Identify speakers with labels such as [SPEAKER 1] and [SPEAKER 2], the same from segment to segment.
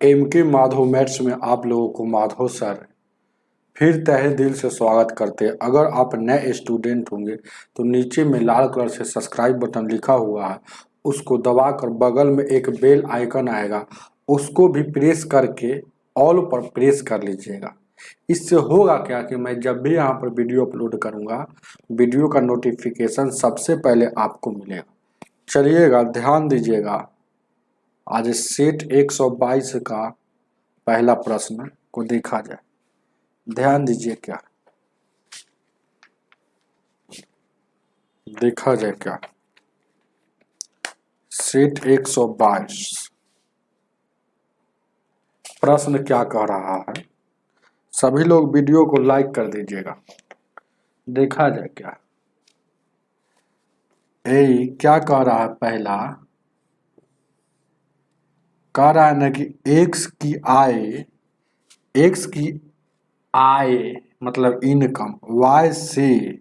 [SPEAKER 1] MK. Madhav maths में आप लोगों को माधव सर फिर तहे दिल से स्वागत करते हैं। अगर आप नए स्टूडेंट होंगे तो नीचे में लाल कलर से सब्सक्राइब बटन लिखा हुआ है, उसको दबाकर बगल में एक बेल आइकन आएगा, उसको भी प्रेस करके ऑल पर प्रेस कर लीजिएगा। इससे होगा क्या कि मैं जब भी यहाँ पर वीडियो अपलोड करूँगा, वीडियो का नोटिफिकेशन सबसे पहले आपको मिलेगा। चलिएगा, ध्यान दीजिएगा। आज सेट 122 का पहला प्रश्न को देखा जाए। ध्यान दीजिए, क्या देखा जाए, क्या सेट 122 प्रश्न क्या कह रहा है। सभी लोग वीडियो को लाइक कर दीजिएगा। देखा जाए क्या क्या कह रहा है। पहला कह रहा है ना कि एक्स की आय मतलब इनकम y से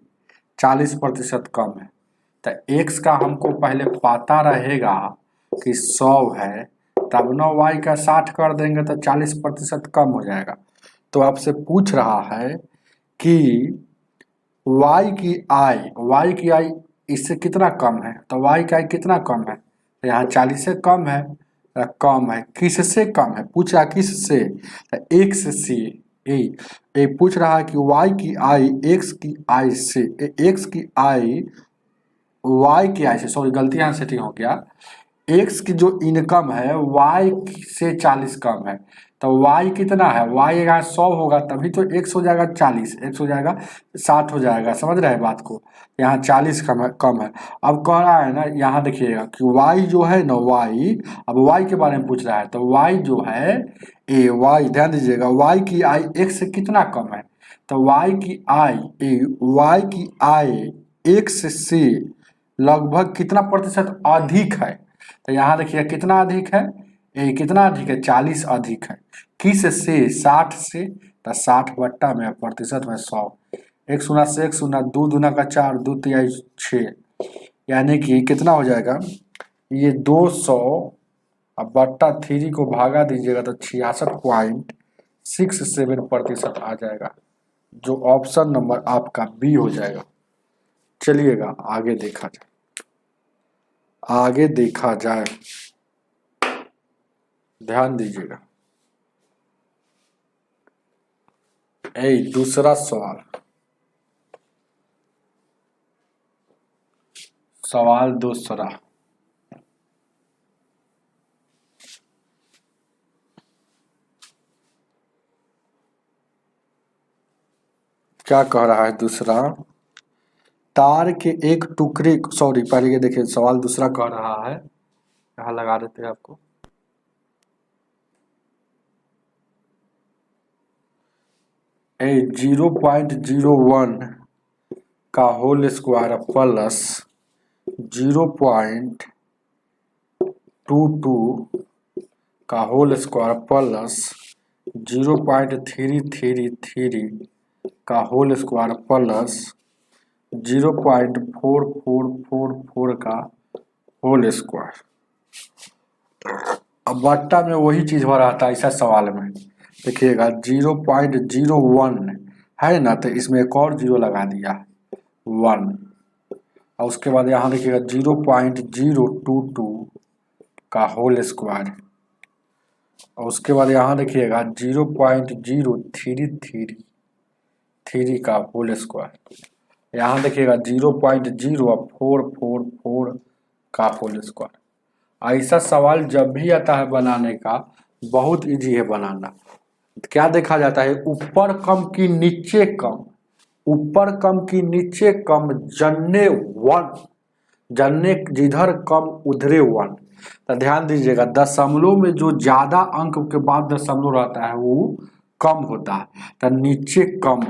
[SPEAKER 1] 40% कम है। तो x का हमको पहले पता रहेगा कि 100 है, तब ना y का 60 कर देंगे तो 40% कम हो जाएगा। तो आपसे पूछ रहा है कि y की आय इससे कितना कम है। तो y की आय कितना कम है, तो यहाँ 40 से कम है। कम है किससे कम है, पूछा किससे, x से। ये पूछ रहा है कि y की आय x की आय से, x की आय y की आय से, सॉरी गलती यहाँ सेटिंग हो गया। x की जो इनकम है y से 40 कम है। तो y कितना है, y यहाँ 100 होगा तभी तो x हो जाएगा 40, x हो जाएगा 60 हो जाएगा। समझ रहे हैं बात को, यहाँ 40 कम है। अब कह रहा है ना, यहाँ देखिएगा कि y जो है ना, y अब y के बारे में पूछ रहा है। तो y जो है y, ध्यान दीजिएगा, y की आय x से कितना कम है। तो y की आय x से लगभग कितना प्रतिशत अधिक है। तो यहाँ देखिए कितना अधिक है, कितना अधिक है, 40 अधिक है। किस से, 60 से। तो 60 बट्टा में प्रतिशत में 100, 1 शून्य से 1 शून्य, 2 दूना का 4, 2 तिहाई 6, यानी कि कितना हो जाएगा, ये 200 अब बट्टा 3 को भागा दीजिएगा तो 66.67% आ जाएगा, जो ऑप्शन नंबर आपका बी हो जाएगा। चलिएगा आगे देखा जाए, ध्यान दीजिएगा। दूसरा सवाल दूसरा, क्या कह रहा है दूसरा, तार के एक टुकड़े, सॉरी पहले ये देखिए सवाल दूसरा कह रहा है, यहाँ लगा देते हैं आपको। ए 0.01 का होल स्क्वायर प्लस 0.22 का होल स्क्वायर प्लस 0.333 का होल स्क्वायर प्लस 0.4444 का होल स्क्वायर। अब बट्टा में वही चीज हो रहा था ऐसा सवाल में। देखिएगा 0.01 है ना, तो इसमें एक और 0 लगा दिया 1, और उसके बाद यहाँ देखिएगा 0.022 का होल स्क्वायर, और उसके बाद यहाँ देखिएगा 0.0333 का होल स्क्वायर, यहाँ देखिएगा 0.0444 का होल स्क्वायर। ऐसा सवाल जब भी आता है बनाने का, बहुत इजी है बनाना। क्या देखा जाता है, ऊपर कम की नीचे कम, ऊपर कम की नीचे कम, जन्ने 1, जन्ने जिधर कम उधरे 1। तो ध्यान दीजिएगा, दशमलव में जो ज्यादा अंक के बाद दशमलव रहता है वो कम होता है, तो नीचे कम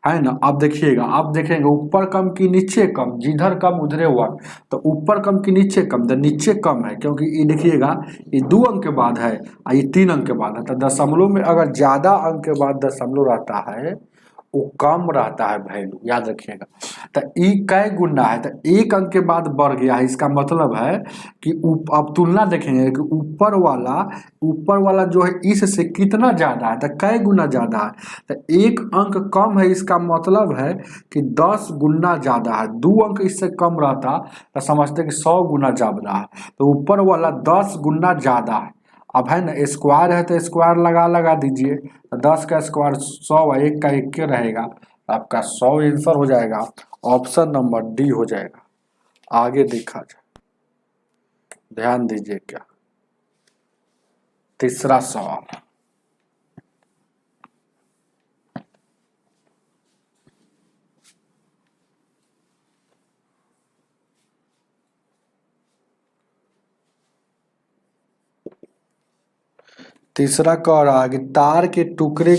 [SPEAKER 1] है ना। अब देखिएगा, आप देखेंगे ऊपर कम की नीचे कम, जिधर कम उधरे 1, तो ऊपर कम की नीचे कम, तो नीचे कम है, क्योंकि ये देखिएगा ये 2 अंक के बाद है और ये 3 अंक के बाद है। तो दशमलव में अगर ज्यादा अंक के बाद दशमलव रहता है वो कम रहता है वैल्यू, याद रखिएगा। तो ई कै गुना है, तो एक अंक के बाद बढ़ गया है, इसका मतलब है कि अब तुलना देखेंगे कि ऊपर वाला जो है इससे कितना ज़्यादा है, तो कै गुना ज़्यादा है। तो एक अंक कम है, इसका मतलब है कि 10 गुना ज़्यादा है। 2 अंक इससे कम रहता तो समझते कि 100 गुना ज़्यादा है, तो ऊपर वाला 10 गुना ज़्यादा है। अब है ना, स्क्वायर है तो स्क्वायर लगा दीजिए, तो 10 का स्क्वायर 100, एक का एक के रहेगा, आपका 100 आंसर हो जाएगा। ऑप्शन नंबर डी हो जाएगा। आगे देखा जाए, ध्यान दीजिए क्या, तीसरा सवाल। तीसरा कह रहा है कि तार के टुकड़े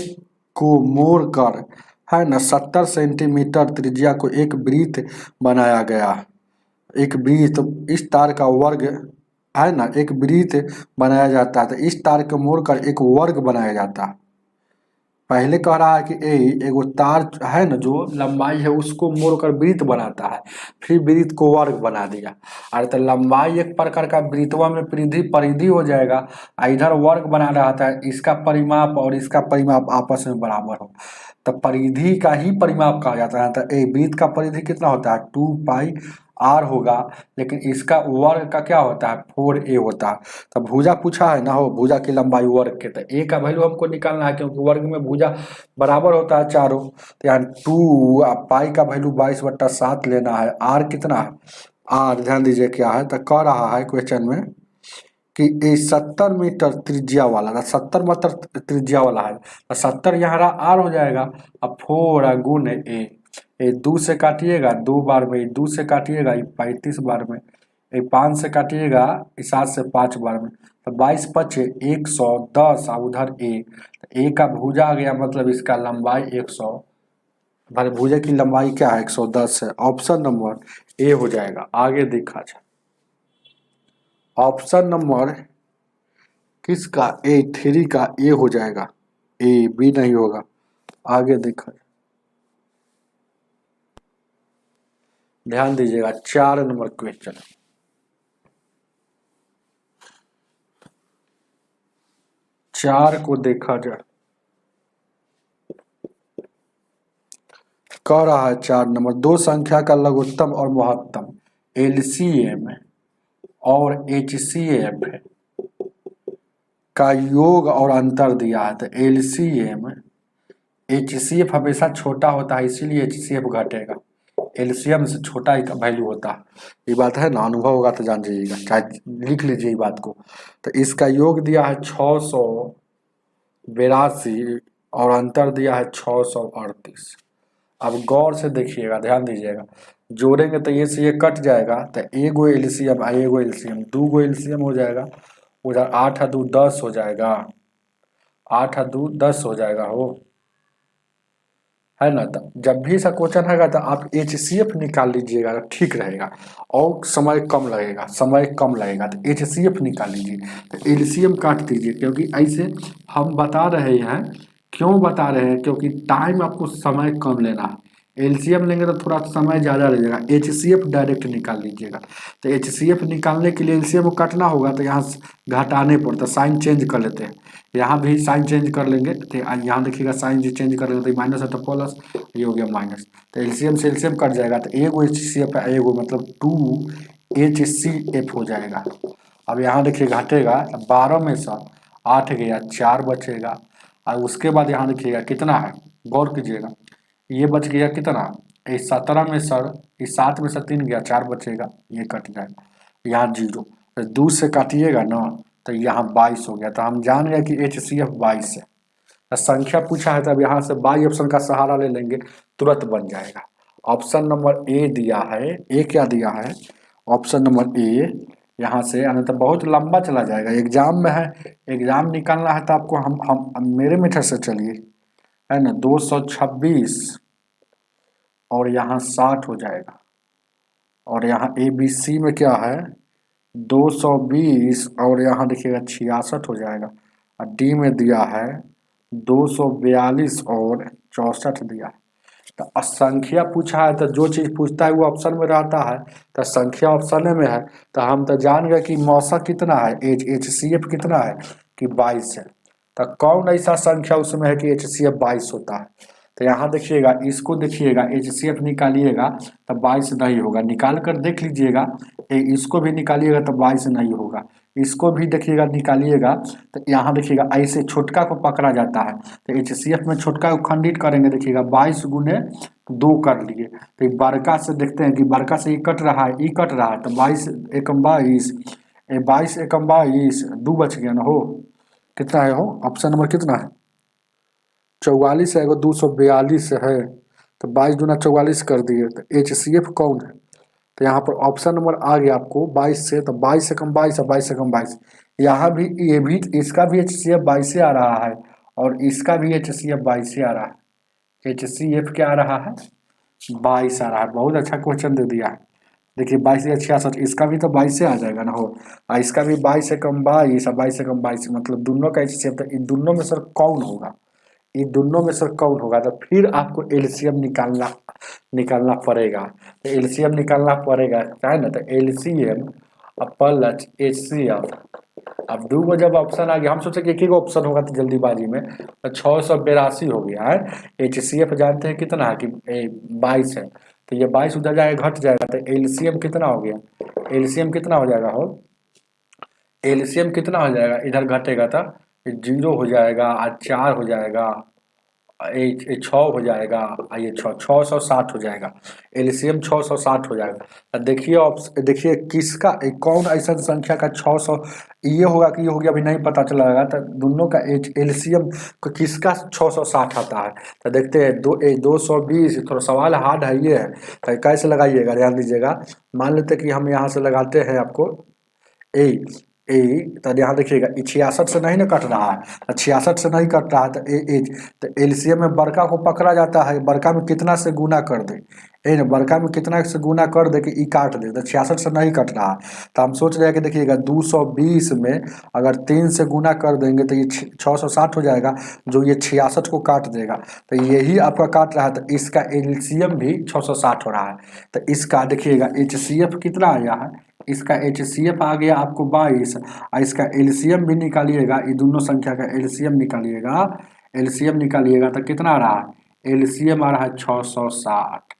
[SPEAKER 1] को मोड़कर है ना 70 सेंटीमीटर त्रिज्या को एक वृत्त बनाया गया। एक वृत्त, इस तार का वर्ग है ना, एक वृत्त बनाया जाता है, तो इस तार को मोड़कर एक वर्ग बनाया जाता है। पहले कह रहा है कि एगो तार है ना, जो लंबाई है उसको मोड़कर वृत्त बनाता है, फिर वृत्त को वर्ग बना दिया। अरे तो लंबाई एक प्रकार का वृत्तवा में परिधि हो जाएगा, इधर वर्ग बना रहा था, इसका परिमाप और इसका परिमाप आपस में बराबर हो, तो परिधि का ही परिमाप कहा जाता है। तो वृत्त का परिधि कितना होता है, 2πr होगा, लेकिन इसका वर्ग का क्या होता है, 4a होता है। तो भुजा पूछा है ना, हो भुजा की लंबाई वर्ग के, तो a का वैल्यू हमको निकालना है, क्योंकि वर्ग में भुजा बराबर होता है चारों। तो यहाँ 2 पाई का वैल्यू 22/7 लेना है। r कितना है, r ध्यान दीजिए क्या है, तो कह रहा है क्वेश्चन में कि 70 मीटर त्रिज्या वाला, 70 मीटर त्रिज्या वाला है, तो 70 यहाँ आर हो जाएगा। अब 4 गुण ए 2 से काटिएगा 2 बार में, 2 से काटिएगा 35 बार में, 5 से काटिएगा 7 से 5 बार में, तो 22 पचे 110, उधर ए, तो ए का भुजा आ गया, मतलब इसका लंबाई 100, भाई भुजा की लंबाई क्या है, 110 है। ऑप्शन नंबर ए हो जाएगा। आगे देखा जाए, ऑप्शन नंबर किसका, A3 का ए हो जाएगा, ए बी नहीं होगा। आगे देखा, ध्यान दीजिएगा 4 नंबर क्वेश्चन। चार को देखा जाए, कह रहा है 4 नंबर, दो संख्या का लघुत्तम और महत्तम LCM और HCF का योग और अंतर दिया है। तो LCM HCF हमेशा छोटा होता है, इसीलिए HCF घटेगा, LCM से छोटा ही वैल्यू होता है। ये बात है ना, अनुभव होगा तो जान जाइएगा, चाहे लिख लीजिए ये बात को। तो इसका योग दिया है 682 और अंतर दिया है 638। अब गौर से देखिएगा, ध्यान दीजिएगा, जोड़ेंगे तो ये से ये कट जाएगा, तो एगो LCM एगो LCM, 2 गो LCM हो जाएगा, उधर 8 और 2 10 हो जाएगा, 8 और 2 10 हो जाएगा, हो है ना। तो जब भी ऐसा क्वेश्चन आएगा तो आप HCF निकाल लीजिएगा, तो ठीक रहेगा और समय कम लगेगा, तो HCF निकाल लीजिए, तो LCM काट दीजिए, क्योंकि ऐसे हम बता रहे हैं, क्यों बता रहे हैं, क्योंकि टाइम आपको समय कम लेना है। LCM लेंगे तो थोड़ा समय ज़्यादा लगेगा, HCF डायरेक्ट निकाल लीजिएगा। तो HCF निकालने के लिए LCM को काटना होगा, तो यहाँ घटाने पड़ता, साइन चेंज कर लेते हैं, यहाँ भी साइन चेंज कर लेंगे, तो यहाँ देखिएगा साइन जो चेंज कर लेंगे तो माइनस है तो प्लस, ये हो गया माइनस, तो LCM से LCM कट जाएगा, तो एगो HCF है, एगो मतलब 2HCF हो जाएगा। अब यहाँ देखिए घटेगा, 12 में से 8 गया, 4 बचेगा, और उसके बाद यहाँ देखिएगा कितना है, गौर कीजिएगा, ये बच गया कितना, इस 17 में सर, इस 7 में से 3 गया, 4 बचेगा, ये कट जाएगा, यहाँ 0, तो 2 से काटिएगा ना, तो यहाँ 22 हो गया। तो हम जान गए कि HCF 22 है। तो संख्या पूछा है, तब यहाँ से बाई ऑप्शन का सहारा ले लेंगे, तुरंत बन जाएगा। ऑप्शन नंबर ए दिया है, ए क्या दिया है, ऑप्शन नंबर ए यहाँ से, यानी तो बहुत लंबा चला जाएगा, एग्जाम में है, एग्जाम निकालना है तो आपको हम मेरे मेथड से चलिए, है ना, 226 और यहाँ 60 हो जाएगा, और यहाँ ABC में क्या है 220 और यहाँ देखिएगा 66 हो जाएगा, और डी में दिया है 242 और 64 दिया है। तो संख्या पूछा है तो जो चीज़ पूछता है वो ऑप्शन में रहता है, तो संख्या ऑप्शन में है, तो हम तो जान गए कि मौसा कितना है, HCF कितना है कि 22 है। तो कौन ऐसा संख्या उसमें है कि HCF 22 होता है। तो यहाँ देखिएगा, इसको देखिएगा, HCF निकालिएगा तो 22 नहीं होगा, निकाल कर देख लीजिएगा। इसको भी निकालिएगा तो 22 नहीं होगा, इसको भी देखिएगा निकालिएगा। तो यहाँ देखिएगा ऐसे छोटका को पकड़ा जाता है, तो HCF में छोटका को खंडित करेंगे, देखिएगा 22 गुने 2 कर लिए। तो बड़का से देखते हैं कि बड़का से ई कट रहा है, ई कट रहा है, तो 22 एकम 22, 22 एकम 22, 2 बच गया ना हो, कितना है हो, ऑप्शन नंबर कितना है, 44 है, 242 है, तो 22 दूना 44 कर दिए। तो HCF कौन है, तो यहाँ पर ऑप्शन नंबर आ गया आपको 22 से, तो 22 से कम 22 है, 22 से कम 22। यहाँ भी ये भी, इसका भी HCF 22 से आ रहा है और इसका भी HCF 22 से आ रहा है। HCF क्या आ रहा है, 22 आ रहा है। बहुत अच्छा क्वेश्चन दे दिया है। देखिए 22 या 66, इसका भी तो 22 से आ जाएगा ना हो, और इसका भी 22 से कम 22 और 22 से कम 22, मतलब दोनों का HCF। तो इन दोनों में सर कौन होगा, इन दोनों में सर कौन होगा, तो फिर आपको एलसीएम निकालना पड़ेगा। तो एलसीएम निकालना पड़ेगा है ना, तो एलसीएम प्लस HCF। अब 2 को जब ऑप्शन आ गया, हम सोचे कि एक ही ऑप्शन होगा तो जल्दीबाजी में, तो 682 हो गया है। HCF जानते हैं कितना है कि 22 है, तो ये 22 उधर जाएगा, घट जाएगा, तो एलसीएम कितना हो गया, एलसीएम कितना हो जाएगा हो, एलसीएम कितना हो जाएगा, इधर घटेगा तो 0 हो जाएगा, 4 हो जाएगा, 6 हो जाएगा, ये 660 हो जाएगा, एलसीएम 660 हो जाएगा। तो देखिए देखिए किसका कौन ऐसा संख्या का 600 ये होगा कि ये हो गया, अभी नहीं पता चला। तो दोनों का एलसीएम को किसका 660 आता है, तो देखते हैं। 220, थोड़ा सवाल हार्ड है ये है, तो कैसे लगाइएगा ध्यान दीजिएगा। मान लेते कि हम यहाँ से लगाते हैं आपको ए ए, तो यहाँ देखिएगा 66 से नहीं ना कट रहा है, तो 66 से नहीं कट रहा है, तो एलसीएम में बड़का को पकड़ा जाता है, बड़का में कितना से गुना कर दे, ए ना बड़का में कितना से गुना कर दे कि ई काट दे, तो 66 से नहीं कट रहा है। तो हम सोच रहे हैं कि देखिएगा 220 में अगर 3 से गुना कर देंगे तो ये 660 हो जाएगा, जो ये 66 को काट देगा, तो यही आपका काट रहा है, तो इसका एलसीएम भी 660 हो रहा है। तो इसका देखिएगा HCF कितना आया है, इसका HCF आ गया आपको 22, और इसका एलसीएम भी निकालिएगा, ये दोनों संख्या का एलसीएम निकालिएगा, एलसीएम निकालिएगा तो कितना आ रहा है, एलसीएम आ रहा है 660।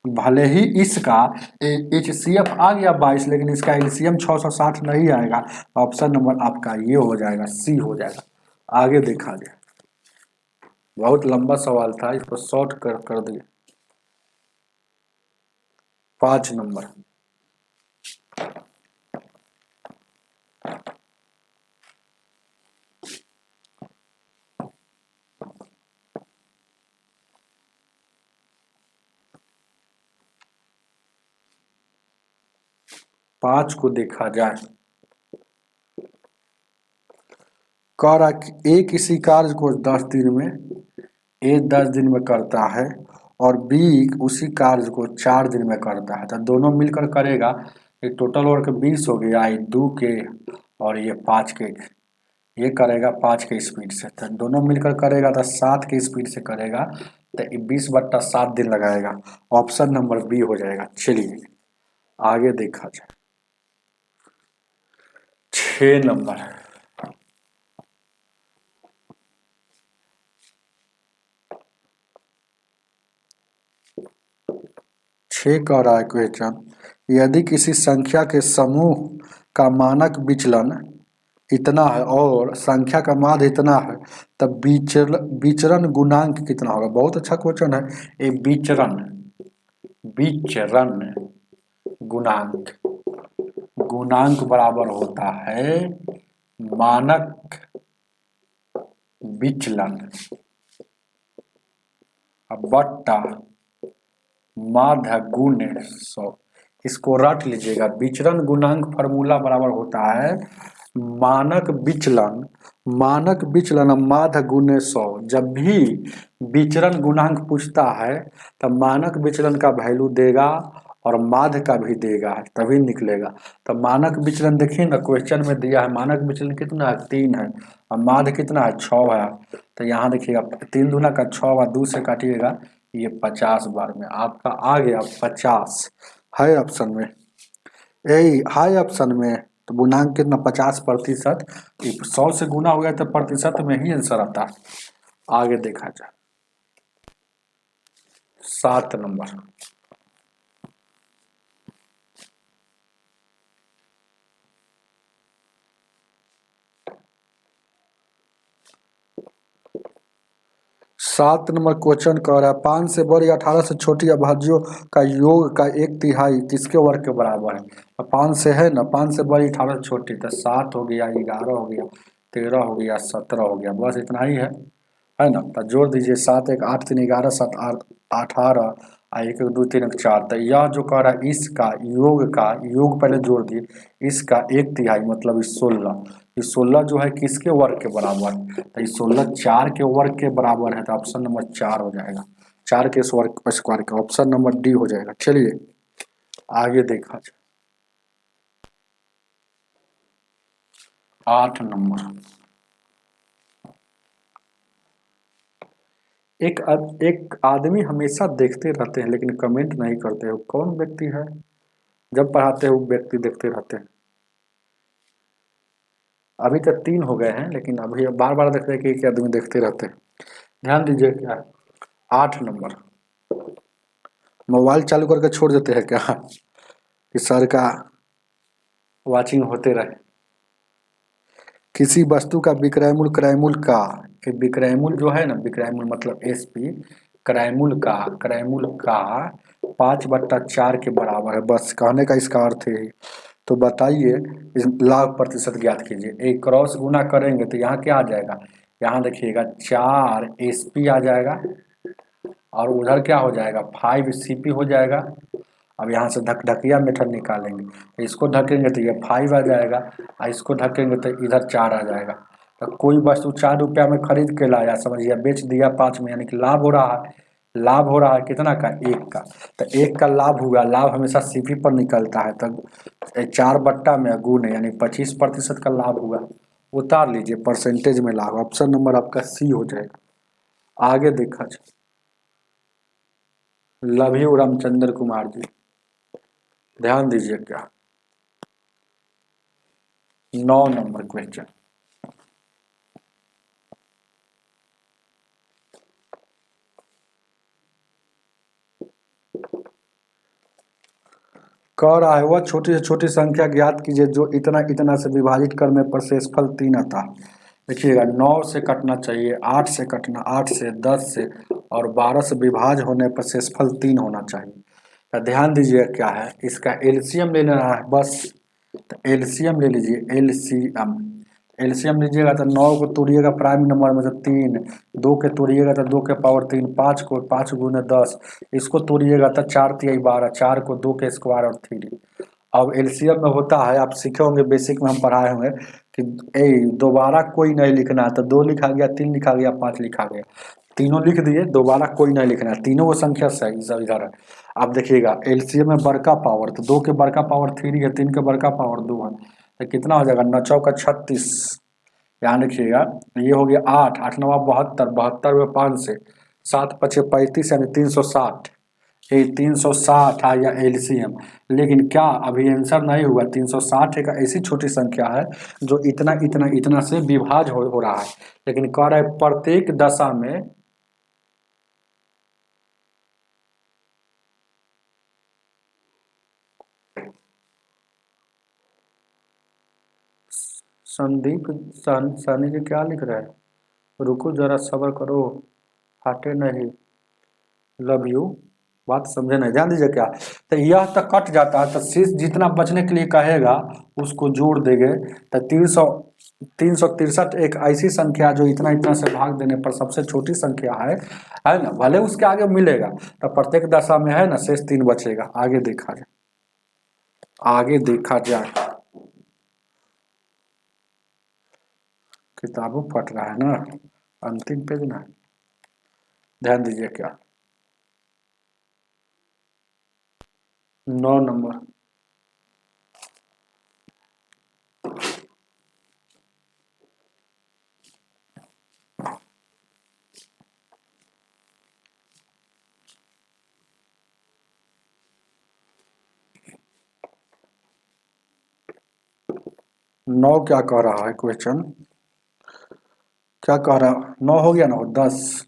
[SPEAKER 1] भले ही इसका HCF आ गया 22, लेकिन इसका एलसीएम 660 नहीं आएगा। ऑप्शन नंबर आपका ये हो जाएगा, सी हो जाएगा। आगे देखा जाए, बहुत लंबा सवाल था, इसको शॉर्ट कर दिए। 5 नंबर, पांच को देखा जाए। कह रहा कि ए किसी कार्य को 10 दिन में, ए 10 दिन में करता है और बी उसी कार्य को 4 दिन में करता है, तो दोनों मिलकर करेगा, ये टोटल वर्क 20 हो गया, ये 2 के और ये 5 के, ये करेगा 5 के स्पीड से, तो दोनों मिलकर करेगा तो 7 के स्पीड से करेगा, तो 20/7 दिन लगाएगा। ऑप्शन नंबर बी हो जाएगा। चलिए आगे देखा जाए। 6 नंबर, कह रहा है क्वेश्चन, यदि किसी संख्या के समूह का मानक विचलन इतना है और संख्या का माध्य इतना है, तब विचरण गुणांक कितना होगा। बहुत अच्छा क्वेश्चन है ये। विचरण गुणांक, गुणांक बराबर होता है मानक विचलन बट्टा माध्य गुणे 100। इसको रट लीजिएगा। विचरण गुणांक फॉर्मूला बराबर होता है मानक विचलन माध्य गुणे 100। जब भी विचरण गुणांक पूछता है तब मानक विचलन का वैल्यू देगा और माध्य का भी देगा, तभी निकलेगा। तो मानक विचलन देखिए ना, क्वेश्चन में दिया है मानक विचलन कितना है, 3 है, और माध्य कितना है, 6 है। तो यहाँ देखिएगा 3 दूना का 6 और 2 से काटिएगा, ये 50 बार में आपका आ गया 50 है ऑप्शन में, यही है ऑप्शन में। तो गुणांक कितना 50%, 100 से गुना हो गया तो प्रतिशत में ही आंसर आता है। आगे देखा जाए 7 नंबर। सात नंबर क्वेश्चन कह रहा है 5 से बड़ी 18 से छोटी अभाज्यों का योग का 1/3 किसके वर्ग के बराबर है। 5 से है ना, 5 से बड़ी 18 से छोटी, तो 7 हो गया, 11 हो गया, 13 हो गया, 17 हो गया, बस इतना ही है ना। तो जोड़ दीजिए 7 1 8 3 11 7 8 18 1 1 2 3 1 4। तो यह जो कह रहा है इसका योग पहले जोड़ दिए, इसका 1/3 मतलब 16। ये 16 जो है किसके वर्ग के बराबर है, तो ये 16 4 के वर्ग के बराबर है। तो ऑप्शन नंबर 4 हो जाएगा, 4 के वर्ग स्क्वायर का ऑप्शन नंबर डी हो जाएगा। चलिए आगे देखा जाए 8 नंबर। एक आदमी हमेशा देखते रहते हैं लेकिन कमेंट नहीं करते हो, कौन व्यक्ति है। जब पढ़ाते हो व्यक्ति देखते रहते हैं। अभी तक 3 हो गए हैं लेकिन अभी बार बार देख रहे हैं कि एक आदमी देखते रहते हैं। ध्यान दीजिए क्या है 8 नंबर। मोबाइल चालू करके छोड़ देते हैं क्या कि सर का वाचिंग होते रहे। किसी वस्तु का विक्रय मूल्य क्रय मूल्य का, विक्रय मूल्य जो है ना, विक्रय मूल्य मतलब एसपी, क्रय मूल्य का 5/4 के बराबर है। बस कहने का इसका अर्थ है। तो बताइए इस लाभ प्रतिशत ज्ञात कीजिए। एक क्रॉस गुना करेंगे तो यहाँ क्या आ जाएगा, यहाँ देखिएगा 4 एसपी आ जाएगा और उधर क्या हो जाएगा 5 सीपी हो जाएगा। अब यहाँ से ढकढकिया मेथड निकालेंगे, तो इसको ढकेंगे तो ये 5 आ जाएगा और इसको ढकेंगे तो इधर 4 आ जाएगा। तो कोई वस्तु 4 रुपया में खरीद के लाया, समझिए बेच दिया 5 में, यानी कि लाभ हो रहा है। लाभ हो रहा है कितना का, 1 का। तो 1 का लाभ हुआ, लाभ हमेशा सीपी पर निकलता है। तब 4 बट्टा में गुण यानी 25% का लाभ हुआ। उतार लीजिए परसेंटेज में लाभ, ऑप्शन नंबर आपका सी हो जाएगा। आगे देखा जाए लव यू रामचंद्र कुमार जी, ध्यान दीजिए क्या 9 नंबर क्वेश्चन। कह रहा है वह छोटी से छोटी संख्या ज्ञात कीजिए जो इतना इतना से विभाजित करने पर शेषफल 3 आता है। देखिएगा 9 से कटना चाहिए, 8 से कटना, 8 से, 10 से और 12 से विभाज होने पर शेषफल 3 होना चाहिए। तो ध्यान दीजिए क्या है, इसका एलसीएम ले लेना है बस। तो एलसीएम ले लीजिए, एलसीएम। एलसीएम लीजिएगा तो 9 को तोड़िएगा प्राइम नंबर में तो 3, 2 के तोड़िएगा तो 2 के पावर 3, 5 को 5 गुने 10, इसको तोड़िएगा तो 4 3 12, 4 को 2 के स्क्वायर और 3। अब एलसीएम में होता है, आप सीखे होंगे बेसिक में हम पढ़ाए होंगे कि दोबारा कोई नहीं लिखना, तो 2 लिखा गया, 3 लिखा गया, 5 लिखा गया, तीनों लिख दिए, दोबारा कोई नहीं लिखना, तीनों को संख्या सही सब इधर है। आप देखिएगा एलसीएम में बड़का पावर, तो 2 के बड़का पावर 3 है, 3 के बड़का पावर 2 है, तो कितना हो जाएगा 9 चौका 36। ध्यान रखिएगा ये हो गया 8, 8 9 72, 72 में 5 से, 7 5 35 यानी 360। ये 360 आया एलसीएम। लेकिन क्या अभी आंसर नहीं हुआ, 360 एक ऐसी छोटी संख्या है जो इतना इतना इतना से विभाज हो रहा है, लेकिन कह रहा है प्रत्येक दशा में। संदीप सहनी जी क्या लिख रहे हैं, रुको जरा सब्र करो, हटे नहीं, लव यू, बात समझे नहीं, ध्यान दीजिए क्या। तो यह तक कट जाता है तो शेष जितना बचने के लिए कहेगा उसको जोड़ देंगे। तो 363 एक ऐसी संख्या जो इतना इतना से भाग देने पर सबसे छोटी संख्या है ना, भले उसके आगे मिलेगा तो प्रत्येक दशा में है ना शेष 3 बचेगा। आगे देखा जाए, आगे देखा जाए, किताबों पढ़ रहा है ना, अंतिम पेज ना, ध्यान दीजिए क्या 9 नंबर। 9 क्या कह रहा है क्वेश्चन, क्या कह रहा, 9 हो गया ना, 10,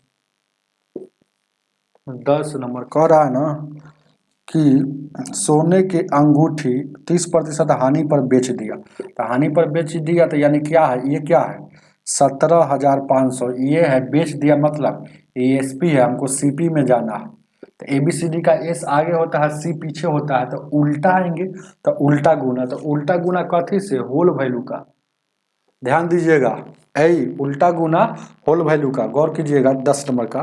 [SPEAKER 1] 10 नंबर कह रहा है ना कि सोने की अंगूठी 30% हानि पर बेच दिया। तो हानि पर बेच दिया तो यानी क्या है, ये क्या है, 17,500, ये है बेच दिया, मतलब एएसपी है, हमको सीपी में जाना है। तो एबीसीडी का एस आगे होता है, सी पीछे होता है, तो उल्टा आएंगे, तो उल्टा गुना, तो उल्टा गुना कथी से, होल वैल्यू का, ध्यान दीजिएगा, ऐ उल्टा गुना होल वैल्यू का, गौर कीजिएगा 10 नंबर का।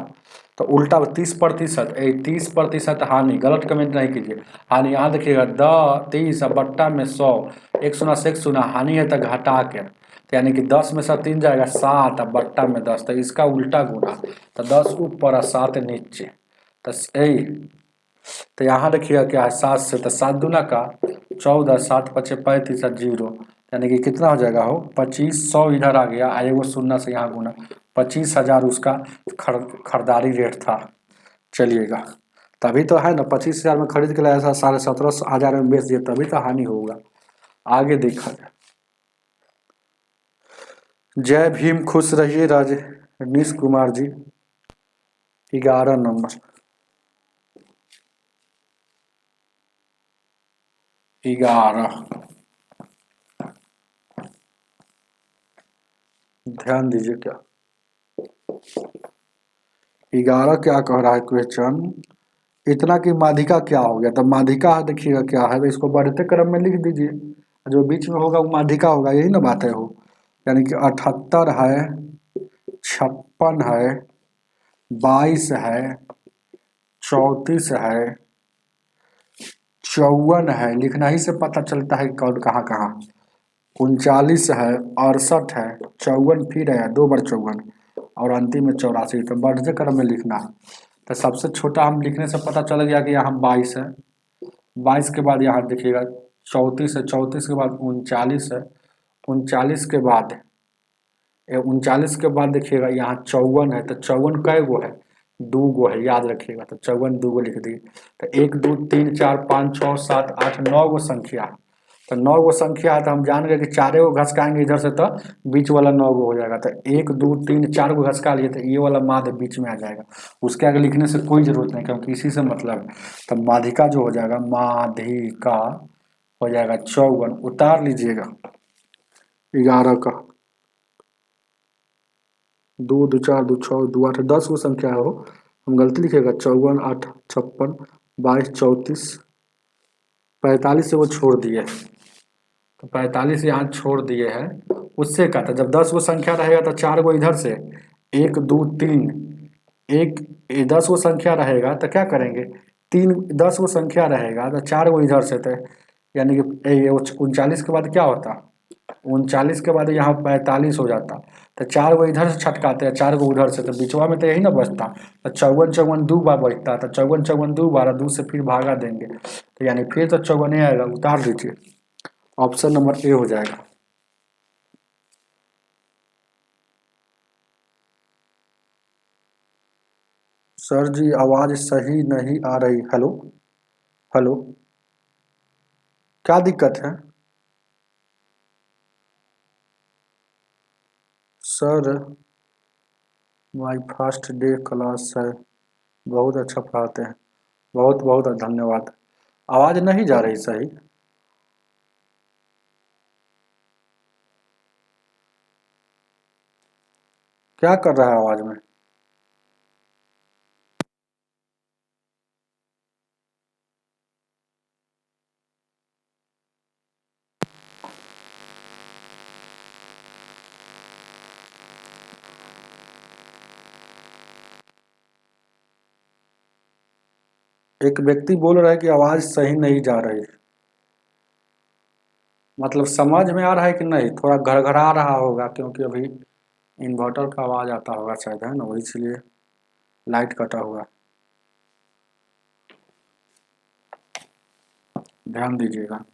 [SPEAKER 1] तो उल्टा 30%, 30% हानि, गलत कमेंट नहीं कीजिए, हानि यहाँ देखिएगा, 10 30 बट्टा में 100, एक शून्य से एक शून्य, हानि है तो घटा के, तो यानी कि 10 में से 3 जाएगा 7 और बट्टा में 10, तो इसका उल्टा गुना, तो 10 ऊपर और 7 नीचे, तो यही, तो यहाँ देखिएगा क्या है, 7 से, तो 7 दूना का 14, 7 पचे 35 और 0, यानी कि कितना हो जाएगा हो 2500, इधर आ गया, आए वो शून्य से यहाँ गुना, 25,000 उसका खरीदारी रेट था। चलिएगा, तभी तो है ना, 25,000 में खरीद के लाया था, 17,500 में बेच दिया, तभी तो हानि होगा। आगे देखा जाए, जय भीम, खुश रहिए रजनीश कुमार जी, 11 नंबर, 11, ध्यान दीजिए क्या, 11 क्या कह रहा है क्वेश्चन, इतना कि माध्यिका क्या हो गया, तो माध्यिका देखिएगा क्या है, तो इसको बढ़ते क्रम में लिख दीजिए, जो बीच में होगा वो माध्यिका होगा, यही ना बात है वो, यानी कि 78 है, 56 है, 22 है, 34 है, 54 है, लिखना ही से पता चलता है कौन कहाँ कहाँ, 39 है, 68 है, 54 फिर है, 2 बार 54, और अंतिम में 84, तो बढ़ते क्रम में लिखना है। तो सबसे छोटा हम लिखने से पता चल गया कि यहाँ 22 है, 22 के बाद यहाँ देखिएगा 34 है, 34 के बाद 39 है, 39 के बाद 39 के बाद देखिएगा यहाँ 54 है, तो 54 कै गो है, 2 गो है, याद रखिएगा, तो 54 2 गो लिख दिए, तो 1 2 3 4 5 6 7 8 9 गो संख्या है, तो 9 गो संख्या है, तो हम जान गए कि चारे गो घसकाएंगे इधर से, तो बीच वाला 9 गो हो जाएगा, तो 1 2 3 4 गो घसका लिए, तो ये वाला माध्य बीच में आ जाएगा, उसके आगे लिखने से कोई जरूरत नहीं, क्योंकि इसी से मतलब है। तो माध्यिका जो हो जाएगा, माध्यिका हो जाएगा 54, उतार लीजिएगा 11 का, 2 2 4 2 6 2 8 10 गो संख्या हो, हम गलती लिखेगा, 54 8 56 22 34, 45 से वो छोड़ दिए, तो 45 यहाँ छोड़ दिए हैं, उससे क्या था, जब 10 गो संख्या रहेगा तो 4 गो इधर से, 1 2 3, एक 10 गो संख्या रहेगा तो क्या करेंगे, 10 गो संख्या रहेगा तो 4 गो इधर से, तो यानी कि ये 39 के बाद क्या होता, 39 के बाद यहाँ 45 हो जाता, तो 4 गो इधर से छटकाते हैं, 4 गो उधर से, तो बीचवा में तो यही ना बचता, तो 54 54 2 बार बचता, तो 54 54 2 बार, 2 से फिर भागा देंगे, तो यानी फिर तो 54 आएगा, उतार दीजिए, ऑप्शन नंबर ए हो जाएगा। सर जी आवाज सही नहीं आ रही, हेलो, हेलो, क्या दिक्कत है sir, my first day class है, बहुत अच्छा पढ़ाते हैं, बहुत बहुत धन्यवाद, आवाज नहीं जा रही सही, क्या कर रहा है आवाज में, एक व्यक्ति बोल रहा है कि आवाज सही नहीं जा रही, मतलब समझ में आ रहा है कि नहीं, थोड़ा घरघरा रहा होगा, क्योंकि अभी इन्वर्टर का आवाज आता होगा शायद, है ना, वही इसलिए लाइट कटा हुआ, ध्यान दीजिएगा।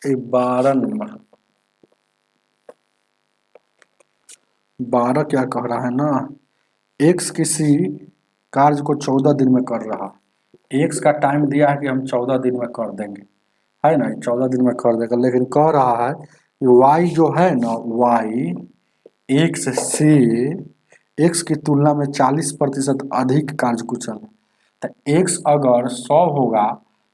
[SPEAKER 1] 12 नंबर, 12 क्या कह रहा है ना, एक्स किसी कार्य को 14 दिन में कर रहा, एक्स का टाइम दिया है कि हम 14 दिन में कर देंगे, है ना, 14 दिन में कर देगा, लेकिन कह रहा है कि वाई जो है ना, वाई एक्स से एक्स की तुलना में 40% अधिक कार्यकुशल है। तो एक्स अगर 100 होगा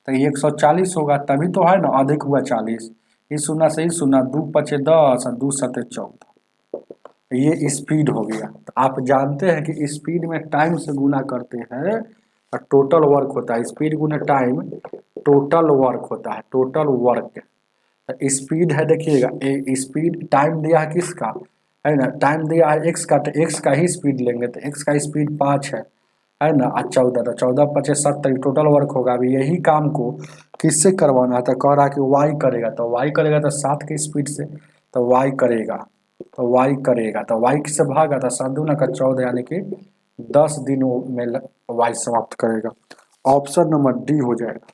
[SPEAKER 1] तो ये 140 होगा, तभी तो है ना, अधिक हुआ 40। इस शून्य से ही शून्य, 2×5 = 10 और 2×7 = 14। ये स्पीड हो गया। तो आप जानते हैं कि स्पीड में टाइम से गुना करते हैं और टोटल वर्क होता है। स्पीड गुना टाइम टोटल वर्क होता है, टोटल वर्क। तो स्पीड है, देखिएगा स्पीड टाइम दिया है किसका, है ना, टाइम दिया है एक्स का, तो एक्स का ही स्पीड लेंगे, तो एक्स का स्पीड 5 है ना, और 14, तो 14×5 = 70 टोटल वर्क होगा। अभी यही काम को किससे करवाना है, तो कह रहा है कि वाई करेगा, तो वाई करेगा तो 7 की स्पीड से, तो वाई करेगा, तो वाई करेगा, तो वाई किससे भागा था, 7×2 = 14, यानी कि 10 दिनों में वाई समाप्त करेगा। ऑप्शन नंबर डी हो जाएगा।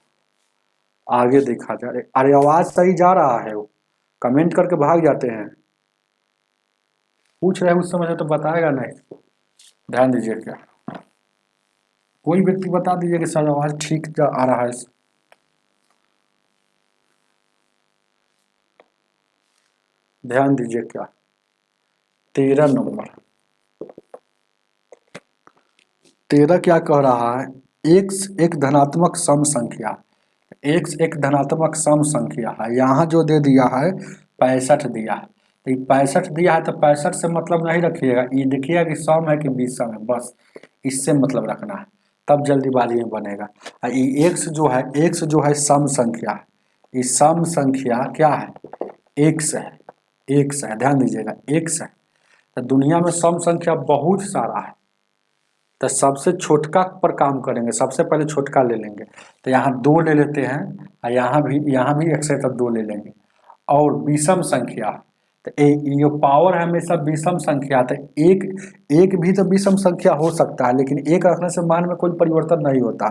[SPEAKER 1] आगे देखा जाए, अरे आवाज सही जा रहा है, वो कमेंट करके भाग जाते हैं, पूछ रहे हैं उस समय से तो बताएगा नहीं, ध्यान दीजिए। क्या कोई व्यक्ति बता दीजिए कि सर आवाज ठीक आ रहा है, ध्यान दीजिए। क्या 13 नंबर, 13 क्या कह रहा है, एक्स एक धनात्मक सम संख्या, एक्स एक धनात्मक सम संख्या है, यहाँ जो दे दिया है 65 दिया है, तो 65 दिया है, तो 65 से मतलब नहीं रखिएगा, ये देखिएगा कि सम है कि विषम है, बस इससे मतलब रखना है, तब जल्दीबाजी में बनेगा। ये एक्स जो है, एक्स जो है सम संख्या है, ये सम संख्या क्या है, एक्स है, एक्स है, ध्यान दीजिएगा एक्स है। तो दुनिया में सम संख्या बहुत सारा है, तो सबसे छोटका पर काम करेंगे, सबसे पहले छोटका ले लेंगे, तो यहाँ 2 ले लेते हैं, और यहाँ भी एक से तब 2 ले लेंगे। और विषम संख्या, तो ये पावर है हमेशा विषम संख्या, तो एक एक भी तो विषम संख्या हो सकता है, लेकिन एक रखने से मान में कोई परिवर्तन नहीं होता।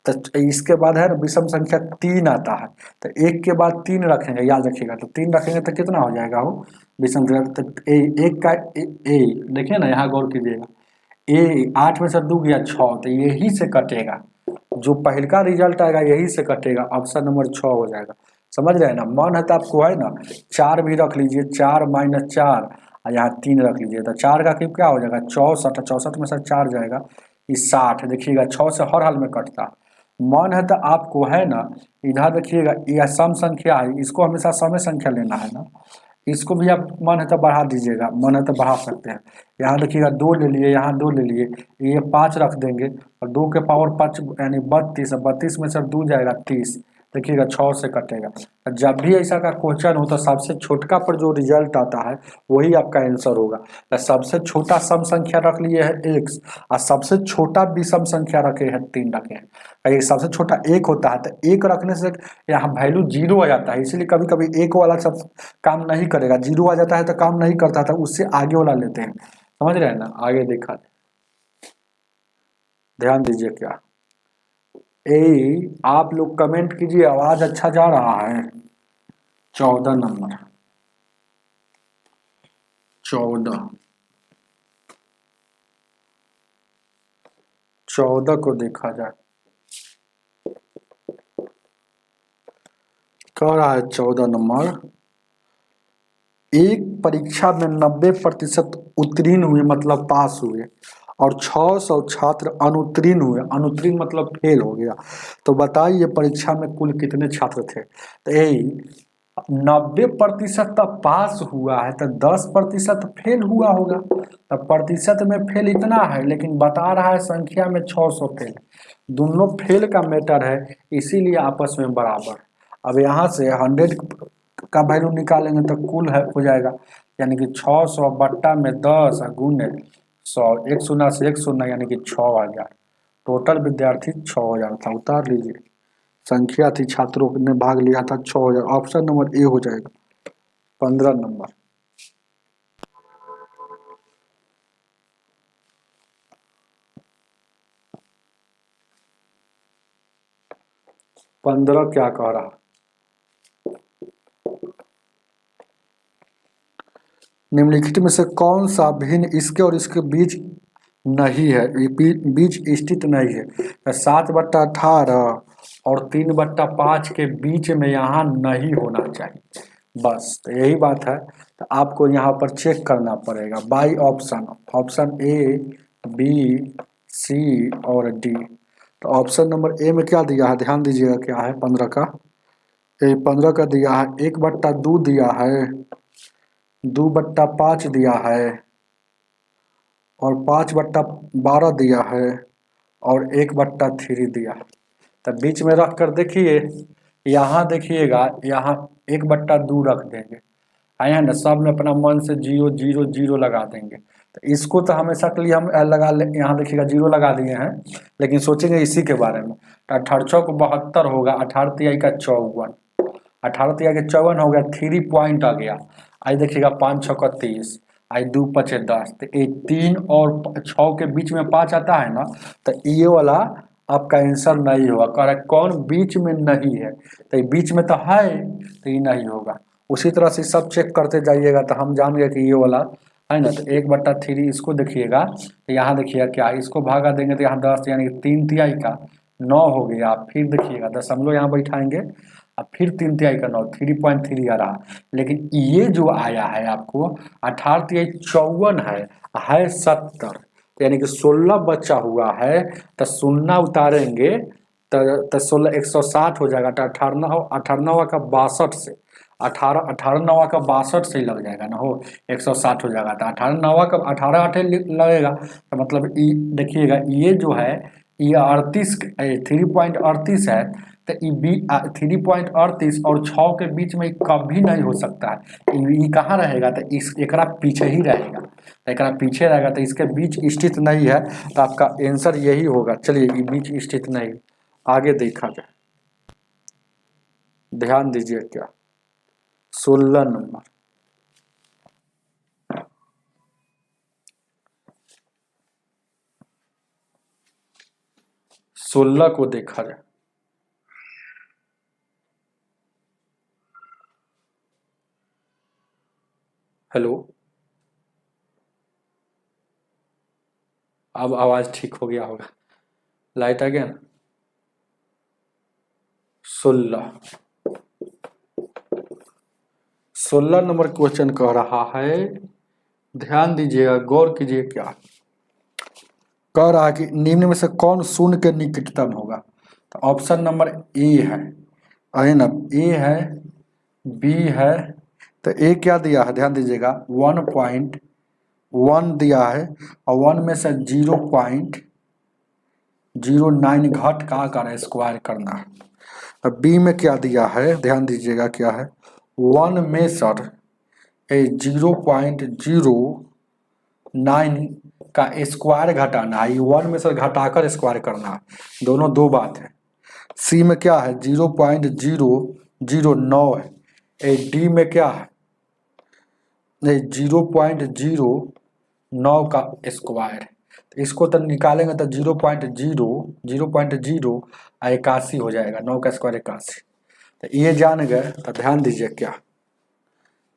[SPEAKER 1] तो इसके बाद है ना विषम संख्या 3 आता है, तो एक के बाद 3 रखेंगे, याद रखिएगा, तो 3 रखेंगे तो कितना हो जाएगा वो विषम संख्या, तो एक का देखिए ना, यहाँ गौर कीजिएगा, 8 में से 2 गया 6, तो यही से कटेगा, जो पहल का रिजल्ट आएगा यही से कटेगा, ऑप्शन नंबर 6 हो जाएगा। समझ रहे हैं ना, मन है तो आपको है ना 4 भी रख लीजिए, 4 - 4 और यहाँ 3 रख लीजिए, तो 4 का क्यूब क्या हो जाएगा 64, 64 में से 4 जाएगा, ये 60, देखिएगा 6 से हर हाल में कटता। मन है तो आपको है ना, इधर देखिएगा यह सम संख्या है, इसको हमेशा सम संख्या लेना है ना, इसको भी आप मन है तो बढ़ा दीजिएगा, मन है तो बढ़ा सकते हैं। यहाँ देखिएगा 2 ले लिए, यहाँ 2 ले लिए, ये 5 रख देंगे, और 2 के पावर 5 यानी 32, 32 में से 2 जाएगा 30, देखिएगा 6 से कटेगा। जब भी ऐसा का क्वेश्चन हो तो सबसे छोटका पर जो रिजल्ट आता है वही आपका आंसर होगा। तो सबसे छोटा सम संख्या रख लिए है एक्स, और सबसे छोटा विषम संख्या रखे हैं 3 रखे हैं। ये सबसे छोटा 1 होता है, तो 1 रखने से यहाँ वैल्यू 0 आ जाता है, इसीलिए कभी कभी 1 वाला सब काम नहीं करेगा, 0 आ जाता है तो काम नहीं करता था, उससे आगे वाला लेते हैं। समझ रहे हैं ना, आगे देखा, ध्यान दीजिए। क्या आप लोग कमेंट कीजिए, आवाज अच्छा जा रहा है। 14 नंबर, 14, 14 को देखा जाए, कह रहा है 14 नंबर, एक परीक्षा में 90% उत्तीर्ण हुए मतलब पास हुए, और 600 छात्र अनुत्तीर्ण हुए, अनुत्तीर्ण मतलब फेल हो गया, तो बताइए परीक्षा में कुल कितने छात्र थे। तो यही 90% तब पास हुआ है, तो 10% फेल हुआ होगा, तो प्रतिशत में फेल इतना है, लेकिन बता रहा है संख्या में 600 फेल, दोनों फेल का मैटर है, इसीलिए आपस में बराबर। अब यहाँ से 100 का वैल्यू निकालेंगे तो कुल है हो जाएगा, यानी कि 600 बट्टा में 10 गुने 100, एक शून्य से एक शून्य, यानी कि 6000, टोटल विद्यार्थी 6000 था, उतार लीजिए, संख्या थी छात्रों ने भाग लिया था 6000, ऑप्शन नंबर ए हो जाएगा। 15 नंबर, 15 क्या कह रहा, निम्नलिखित में से कौन सा भिन्न इसके और इसके बीच नहीं है, बीच स्थित नहीं है? 7/18 और 3/5 के बीच में यहाँ नहीं होना चाहिए, बस। तो यही बात है। तो आपको यहाँ पर चेक करना पड़ेगा बाई ऑप्शन ए, बी, सी और डी। तो ऑप्शन नंबर ए में क्या दिया है, ध्यान दीजिएगा क्या है, 15 का 15 का दिया है 1/2 दिया है, 2/5 दिया है और 5/12 दिया है और 1/3 दिया है। तब बीच में रख कर देखिए, यहाँ देखिएगा, यहाँ 1/2 रख देंगे, आया ना, सब में अपना मन से 0 0 0 लगा देंगे। तो इसको तो हमेशा के लिए हम लगा ले, यहाँ देखिएगा 0 लगा दिए हैं, लेकिन सोचेंगे इसी के बारे में। तो 18 को 72 होगा, 18 तिहाई का 54, 18 तिहाई का 54 हो गया, 3 पॉइंट आ गया। आई देखिएगा 5 6 का 30, आई 2 5 10, तो 3 और 6 के बीच में 5 आता है ना, तो ये वाला आपका आंसर नहीं होगा। कह रहा है कौन बीच में नहीं है, तो ये बीच में तो है, तो ये नहीं होगा। उसी तरह से सब चेक करते जाइएगा, तो हम जान गए कि ये वाला है ना। तो 1/3 इसको देखिएगा, तो यहाँ देखिएगा क्या, इसको भागा देंगे तो यहाँ 10 यानी 3 तिहाई का 9 हो गया। फिर देखिएगा दशमलव यहाँ बैठाएंगे, अब फिर 3 तिहाई का 9, 3.3 आ रहा। लेकिन ये जो आया है आपको 18 तिहाई 54 है 70, यानी कि 16 बचा हुआ है। तो 0 उतारेंगे तो 16 160 हो जाएगा। तो 18 का 62 से 18 9 का 62 से ही लग जाएगा ना, हो 160 हो जाएगा। तो 18 9 का 18 8 लगेगा, तो मतलब देखिएगा ये जो है ये 38 3.38 है। तो ये 3.38 और 6 के बीच में कभी नहीं हो सकता है। ये कहाँ रहेगा, तो इस एकरा पीछे ही रहेगा, तो एकरा पीछे रहेगा, तो इसके बीच स्थित नहीं है। तो आपका आंसर यही होगा। चलिए, ये बीच स्थित नहीं, आगे देखा जाए, ध्यान दीजिए क्या, 16 नंबर। सोलह को देखा जाए, हेलो, अब आवाज ठीक हो गया होगा, लाइट आ गया ना। 16 नंबर क्वेश्चन कह रहा है, ध्यान दीजिएगा, गौर कीजिए क्या कह रहा है कि निम्न में से कौन शून्य के निकटतम होगा। तो ऑप्शन नंबर ए है ना, ए है, बी है। तो ए क्या दिया है, ध्यान दीजिएगा 1.1 दिया है और 1 में से 0.09 घट का आकर स्क्वायर करना है। अब बी में क्या दिया है, ध्यान दीजिएगा क्या है, 1 में सर 0.09 का स्क्वायर घटाना है। 1 में से घटाकर स्क्वायर करना है, दोनों दो बात है। सी में क्या है 0.009 है। डी में क्या है 0.09 का स्क्वायर। तो इसको तो निकालेंगे तो 0.81 हो जाएगा, 9 का स्क्वायर 81। तो ये जान गए। तो ध्यान दीजिए क्या,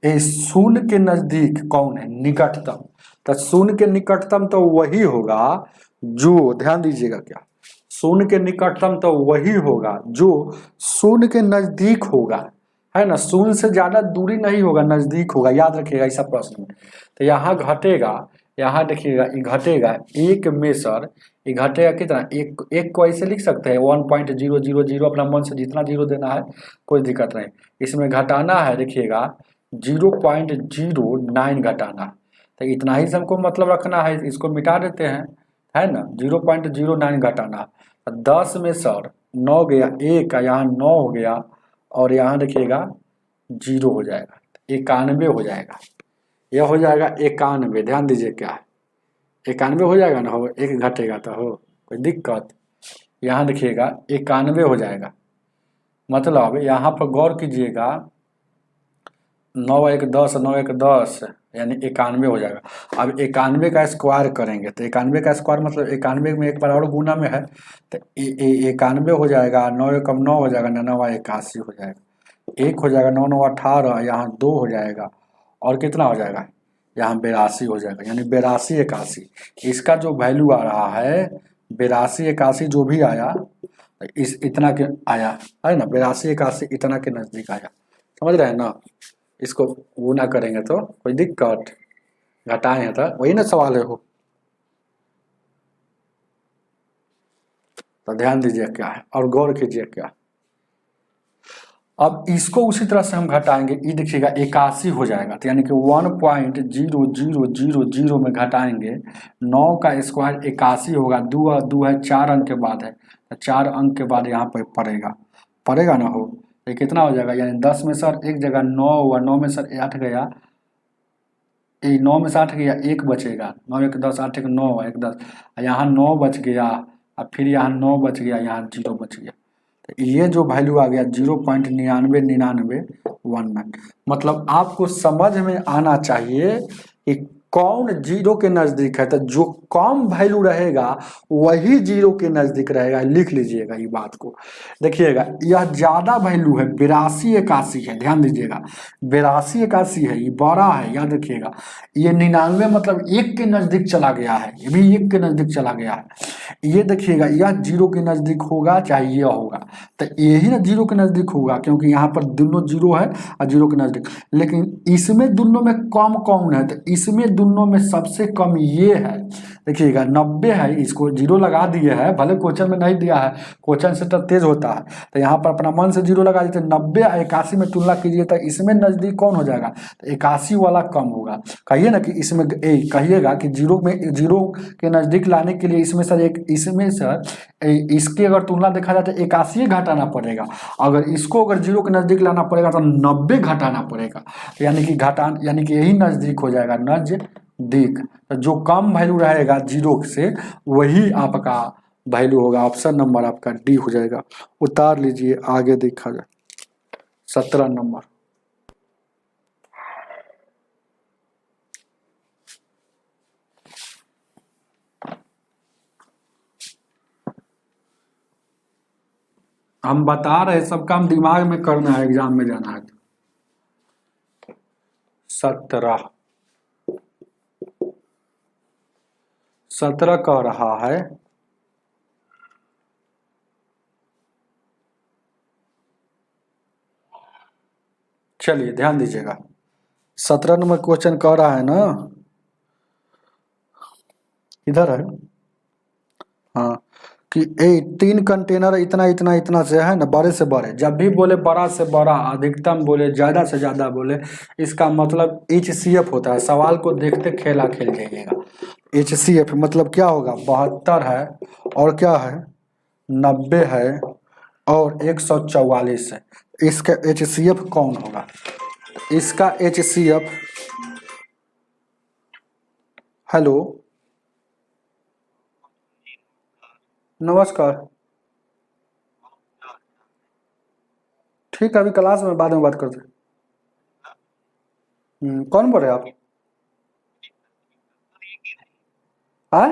[SPEAKER 1] शून्य के नजदीक कौन है, निकटतम। तो शून्य के निकटतम तो वही होगा जो, ध्यान दीजिएगा क्या, शून्य के निकटतम तो वही होगा जो शून्य के नजदीक होगा, है ना। शून्य से ज्यादा दूरी नहीं होगा, नजदीक होगा, याद रखिएगा ऐसा प्रश्न में। तो यहाँ घटेगा, यहाँ देखिएगा ये घटेगा एक में सर, ये घटेगा कितना, एक को ऐसे लिख सकते हैं 1.000, अपना मन से जितना जीरो देना है कोई दिक्कत नहीं। इसमें घटाना है, देखिएगा 0.09 घटाना, तो इतना ही से हमको मतलब रखना है, इसको मिटा देते हैं, है ना। 0.09 घटाना, 10 में सर 9 गया, एक का यहाँ 9 हो गया और यहाँ देखिएगा 0 हो जाएगा, 91 हो जाएगा। यह हो जाएगा 91, ध्यान दीजिए क्या है, 91 हो जाएगा ना, हो एक घटेगा तो हो कोई दिक्कत। यहाँ देखिएगा 91 हो जाएगा, मतलब यहाँ पर गौर कीजिएगा 9 1 10, 9 1 10 यानी 91 हो जाएगा। अब 91 का स्क्वायर करेंगे तो 91 का स्क्वायर मतलब 91 में एक बार और गुना में है, तो 91 हो जाएगा, 9 1 9 हो जाएगा, 9 9 81 हो जाएगा, 1 हो जाएगा, 9 9 18, यहाँ 2 हो जाएगा और कितना हो जाएगा, यहाँ 82 हो जाएगा, यानी 82 81। इसका जो वैल्यू आ रहा है 82 81 जो भी आया इस इतना के आया है ना, 82 81 इतना के नजदीक आया, समझ रहे हैं ना। इसको वो ना करेंगे तो कोई दिक्कत, घटाए हैं तो वही ना सवाल है वो। तो ध्यान दीजिए क्या है और गौर कीजिए क्या। अब इसको उसी तरह से हम घटाएंगे, ये देखिएगा 81 हो जाएगा, तो यानी कि 1.0000 में घटाएंगे 9 का स्क्वायर 81 होगा। दो और दो है 4 अंक के बाद है, तो 4 अंक के बाद यहाँ पर पड़ेगा ना हो, तो कितना हो जाएगा, यानी 10 में सर एक जगह 9 हुआ, 9 में सर 8 गया, 9 में से 8 गया 1 बचेगा, 9 1 10 8 1 9 1 10, यहाँ 9 बच गया, और फिर यहाँ 9 बच गया, यहाँ 0 बच गया, तो ये जो वैल्यू आ गया 0.999919। मतलब आपको समझ में आना चाहिए कि कौन जीरो के नजदीक है, तो जो कम वैल्यू रहेगा वही जीरो के नजदीक रहेगा। लिख लीजिएगा ये बात को, देखिएगा यह ज्यादा वैल्यू है 82 81 है, ध्यान दीजिएगा 82 81 है, ये बड़ा है, याद रखिएगा। ये 99 मतलब 1 के नजदीक चला गया है, ये भी 1 के नजदीक चला गया है। ये देखिएगा यह जीरो के नजदीक होगा चाहे यह होगा, तो यही ना जीरो के नजदीक होगा, क्योंकि यहाँ पर दोनों जीरो है और जीरो के नजदीक। लेकिन इसमें दोनों में कम कौन है, तो इसमें दोनों में सबसे कम ये है, देखिएगा 90 है, इसको जीरो लगा दिए है, भले क्वेश्चन में नहीं दिया है, क्वेश्चन से तो तेज होता है, तो यहाँ पर अपना मन से जीरो लगा देते। 90 और 81 में तुलना कीजिए तो इसमें नजदीक कौन हो जाएगा, तो 81 वाला कम होगा। कहिए ना कि इसमें कहिएगा कि जीरो के नजदीक लाने के लिए इसमें सर इसमें सर इसकी अगर तुलना देखा जाए तो 81 घटाना पड़ेगा, अगर इसको अगर जीरो के नजदीक लाना पड़ेगा तो 90 घटाना पड़ेगा, यानी कि यही नजदीक हो जाएगा, नजदीक। तो जो कम वैल्यू रहेगा जीरो से वही आपका वैल्यू होगा। ऑप्शन नंबर आपका डी हो जाएगा। उतार लीजिए, आगे देखा जाए 17 नंबर। हम बता रहे सब काम दिमाग में करना है, एग्जाम में जाना है। 17 कह रहा है चलिए ध्यान दीजिएगा, 17 नंबर क्वेश्चन कह रहा है ना, इधर है हाँ, कि 3 कंटेनर इतना इतना इतना से है ना, बड़े से बड़े, जब भी बोले बड़ा से बड़ा, अधिकतम बोले ज्यादा से ज्यादा बोले, इसका मतलब HCF होता है। सवाल को देखते खेला खेल जाइएगा। HCF मतलब क्या होगा, 72 है और क्या है 90 है और 144 है। इसका HCF कौन होगा, इसका HCF, हेलो नमस्कार, ठीक है अभी क्लास में बाद में बात करते हैं। कौन बोल रहे हैं आप? आए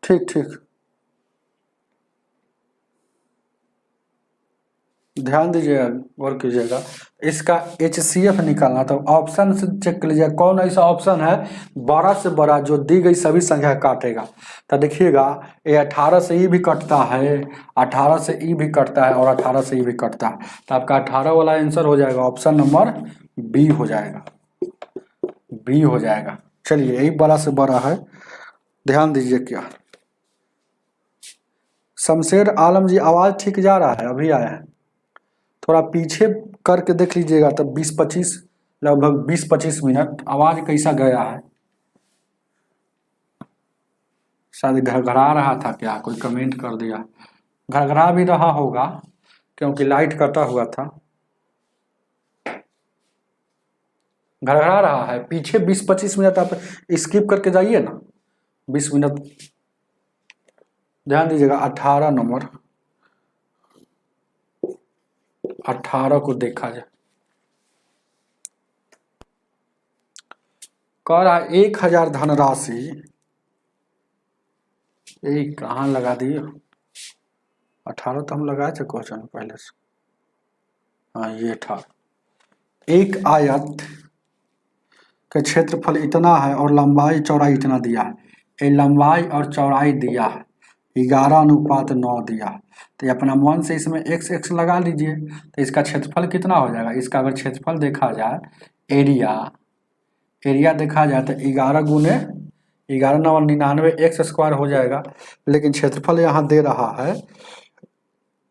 [SPEAKER 1] ठीक ठीक, ध्यान दीजिएगा और कीजिएगा। इसका HCF निकालना, तो ऑप्शन से चेक कर लीजिएगा कौन ऐसा ऑप्शन है बड़ा से बड़ा जो दी गई सभी संख्या काटेगा। तो देखिएगा ये 18 से ई भी कटता है, 18 से ई भी कटता है और 18 से ई भी कटता है, तो आपका 18 वाला आंसर हो जाएगा ऑप्शन नंबर बी हो जाएगा, बी हो जाएगा। चलिए यही बड़ा से बड़ा है, ध्यान दीजिए क्या। शमशेर आलम जी आवाज ठीक जा रहा है, अभी आया है, थोड़ा पीछे करके देख लीजिएगा, तब 20-25 लगभग 20-25 मिनट आवाज कैसा गया है, शायद घरघरा रहा था क्या, कोई कमेंट कर दिया। घरघरा भी रहा होगा क्योंकि लाइट कटा हुआ था, घरघरा रहा है। पीछे 20-25 मिनट आप स्किप करके जाइए ना, 20 मिनट। ध्यान दीजिएगा 18 नंबर, 18 को देखा जाए, कह रहा 1000 धनराशि, यही कहाँ लगा दिए, 18 तो हम लगाए थे क्वेश्चन पहले से। हाँ ये था। एक आयत का क्षेत्रफल इतना है और लंबाई चौड़ाई इतना दिया है। ये लंबाई और चौड़ाई दिया है 11:9 दिया है। तो ये अपना मन से इसमें x x लगा लीजिए। तो इसका क्षेत्रफल कितना हो जाएगा? इसका अगर क्षेत्रफल देखा जाए, एरिया देखा जाए तो 11×99 x² हो जाएगा। लेकिन क्षेत्रफल यहाँ दे रहा है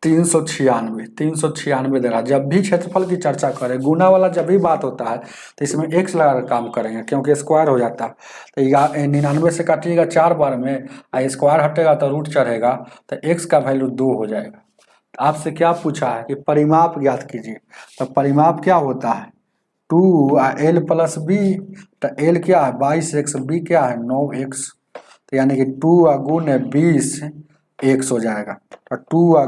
[SPEAKER 1] 396 दे रहा है। जब भी क्षेत्रफल की चर्चा करें, गुना वाला जब भी बात होता है तो इसमें x लगाकर काम करेंगे, क्योंकि स्क्वायर हो जाता है। तो 99 से काटिएगा 4 बार में, स्क्वायर हटेगा तो रूट चढ़ेगा, तो x का वैल्यू 2 हो जाएगा। तो आपसे क्या पूछा है कि परिमाप ज्ञात कीजिए। तो परिमाप क्या होता है? 2l + b। तो l क्या है? 22x, b क्या है? 9x। तो यानी कि 2 × 20 x हो जाएगा। तो 2 ×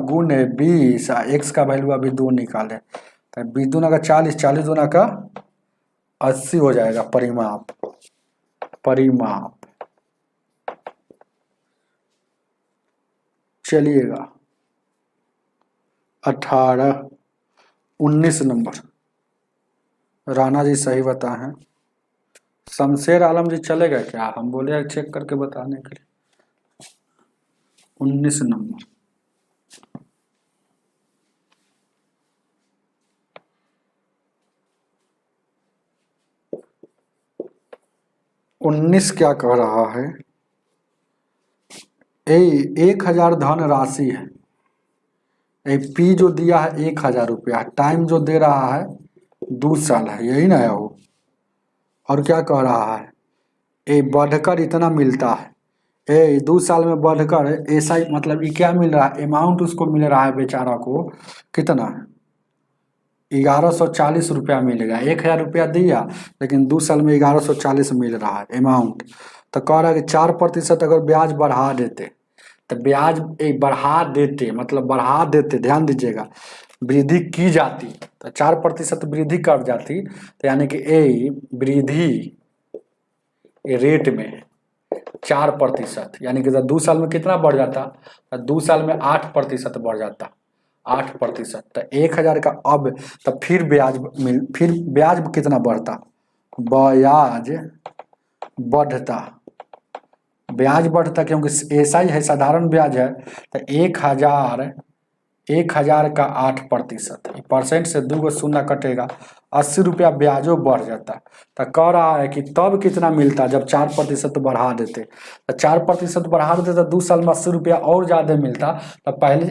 [SPEAKER 1] 20 x का वैल्यू अभी 2 निकाले, तो 20 दूना का 40, 40 दूना का 80 हो जाएगा परिमाप। चलिएगा 19 नंबर। राणा जी सही बताए हैं। शमशेर आलम जी चलेगा क्या? हम बोले चेक करके बताने के लिए। 19 नंबर। उन्नीस क्या कह रहा है? 1000 धन राशि है। पी जो दिया है 1000 रुपया, टाइम जो दे रहा है 2 साल है, यही ना है वो। और क्या कह रहा है? बढ़कर इतना मिलता है। 2 साल में बढ़कर ऐसा ही, मतलब ये क्या मिल रहा है? अमाउंट उसको मिल रहा है बेचारा को कितना? 1140 रुपया मिलेगा। 1000 रुपया दिया, लेकिन 2 साल में 1140 मिल रहा है अमाउंट। तो कह रहा है कि 4% अगर ब्याज बढ़ा देते, तो ब्याज बढ़ा देते मतलब बढ़ा देते, ध्यान दीजिएगा, वृद्धि की जाती तो 4% वृद्धि कर जाती, तो यानी कि वृद्धि रेट में 4%, यानी कि 2 साल में कितना बढ़ जाता? 2 साल में 8% बढ़ जाता, 8%। तो 1000 का अब, तो फिर ब्याज कितना बढ़ता? ब्याज बढ़ता, क्योंकि ऐसा ही है, साधारण ब्याज है। तो 1000 का 8%, परसेंट से 2 शून्य कटेगा, 80 रुपया ब्याजो बढ़ जाता। तो कह रहा है कि तब कितना मिलता जब 4% बढ़ा देते। तो 4% बढ़ा देते तो 2 साल में 80 रुपया और ज़्यादा मिलता। तो पहले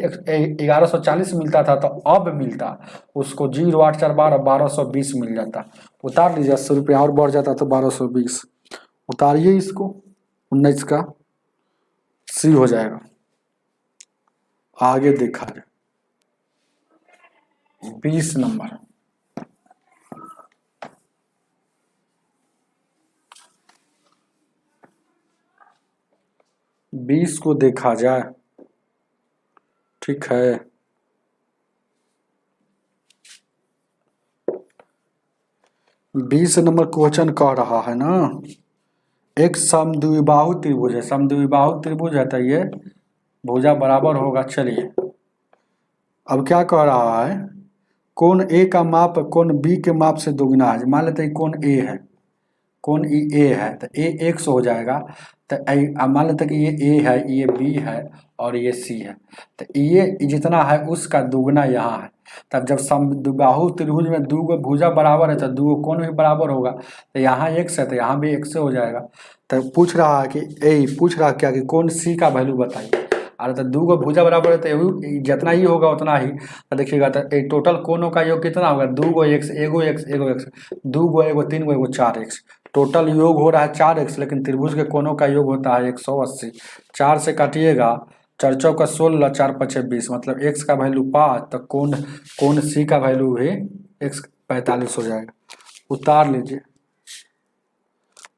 [SPEAKER 1] 1140 मिलता था, तो अब मिलता उसको 0 8 4 12 1220 मिल जाता। उतार लीजिए, 80 रुपया और बढ़ जाता तो 1220। उतारिए इसको, 19 का सी हो जाएगा। आगे देखा जाए 20 नंबर। बीस को देखा जाए, ठीक है। बीस नंबर क्वेश्चन कह रहा है ना, एक समद्विबाहु त्रिभुज है। समद्विबाहु त्रिभुज है तो ये भुजा बराबर होगा। चलिए अब क्या कह रहा है? कोण ए का माप कोण बी के माप से दोगुना है। मान लेते हैं कोण ए है, कोण ए है, तो ए x हो जाएगा। तो मान लेते हैं कि ये ए है, ये बी है और ये सी है। तो ये जितना है उसका दुगना यहाँ है। तब जब समबाहु त्रिभुज में 2 भुजा बराबर है तो 2 कोण भी बराबर होगा। तो यहाँ x है तो यहाँ भी x से हो जाएगा। तो पूछ रहा है कि पूछ रहा क्या कि कोण सी का वैल्यू बताइए। अरे तो 2 भुजा बराबर है तो जितना ही होगा उतना ही। तो देखिएगा, तो टोटल कोणों का योग कितना होगा? 2 x, एगो x, 2 एगो 3 एगो 4x। टोटल योग हो रहा है 4x, लेकिन त्रिभुज के कोणों का योग होता है 180। 4 से काटिएगा, 4 चौका 16, 4 पचे 20, मतलब x का वैल्यू 5। तो कोण सी का वैल्यू भी x 45 हो जाएगा। उतार लीजिए,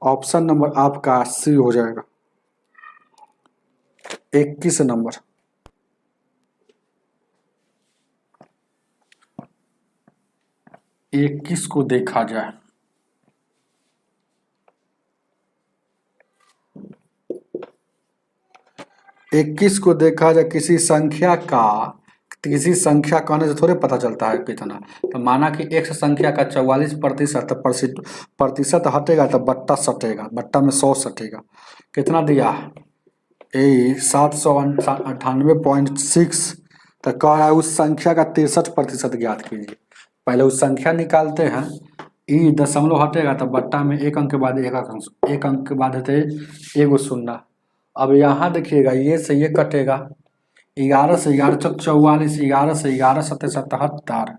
[SPEAKER 1] ऑप्शन नंबर आपका सी हो जाएगा। 21 नंबर। इक्कीस को देखा जाए, किसी संख्या का किसी संख्या कहने से थोड़े पता चलता है कितना। तो माना कि x संख्या का 44% प्रतिशत हटेगा तो बट्टा सटेगा, बट्टा में 100 सटेगा। कितना दिया 798.6। तो कह रहा है उस संख्या का 63% ज्ञात कीजिए। पहले उस संख्या निकालते हैं, ई दशमलव हटेगा तो बट्टा में एक अंक के बाद एक अंक के बाद हटे एगो शून्य। अब यहाँ देखिएगा ये से ये कटेगा, 11 से 11 चौक 44, 11 से 11 सत्ते 77,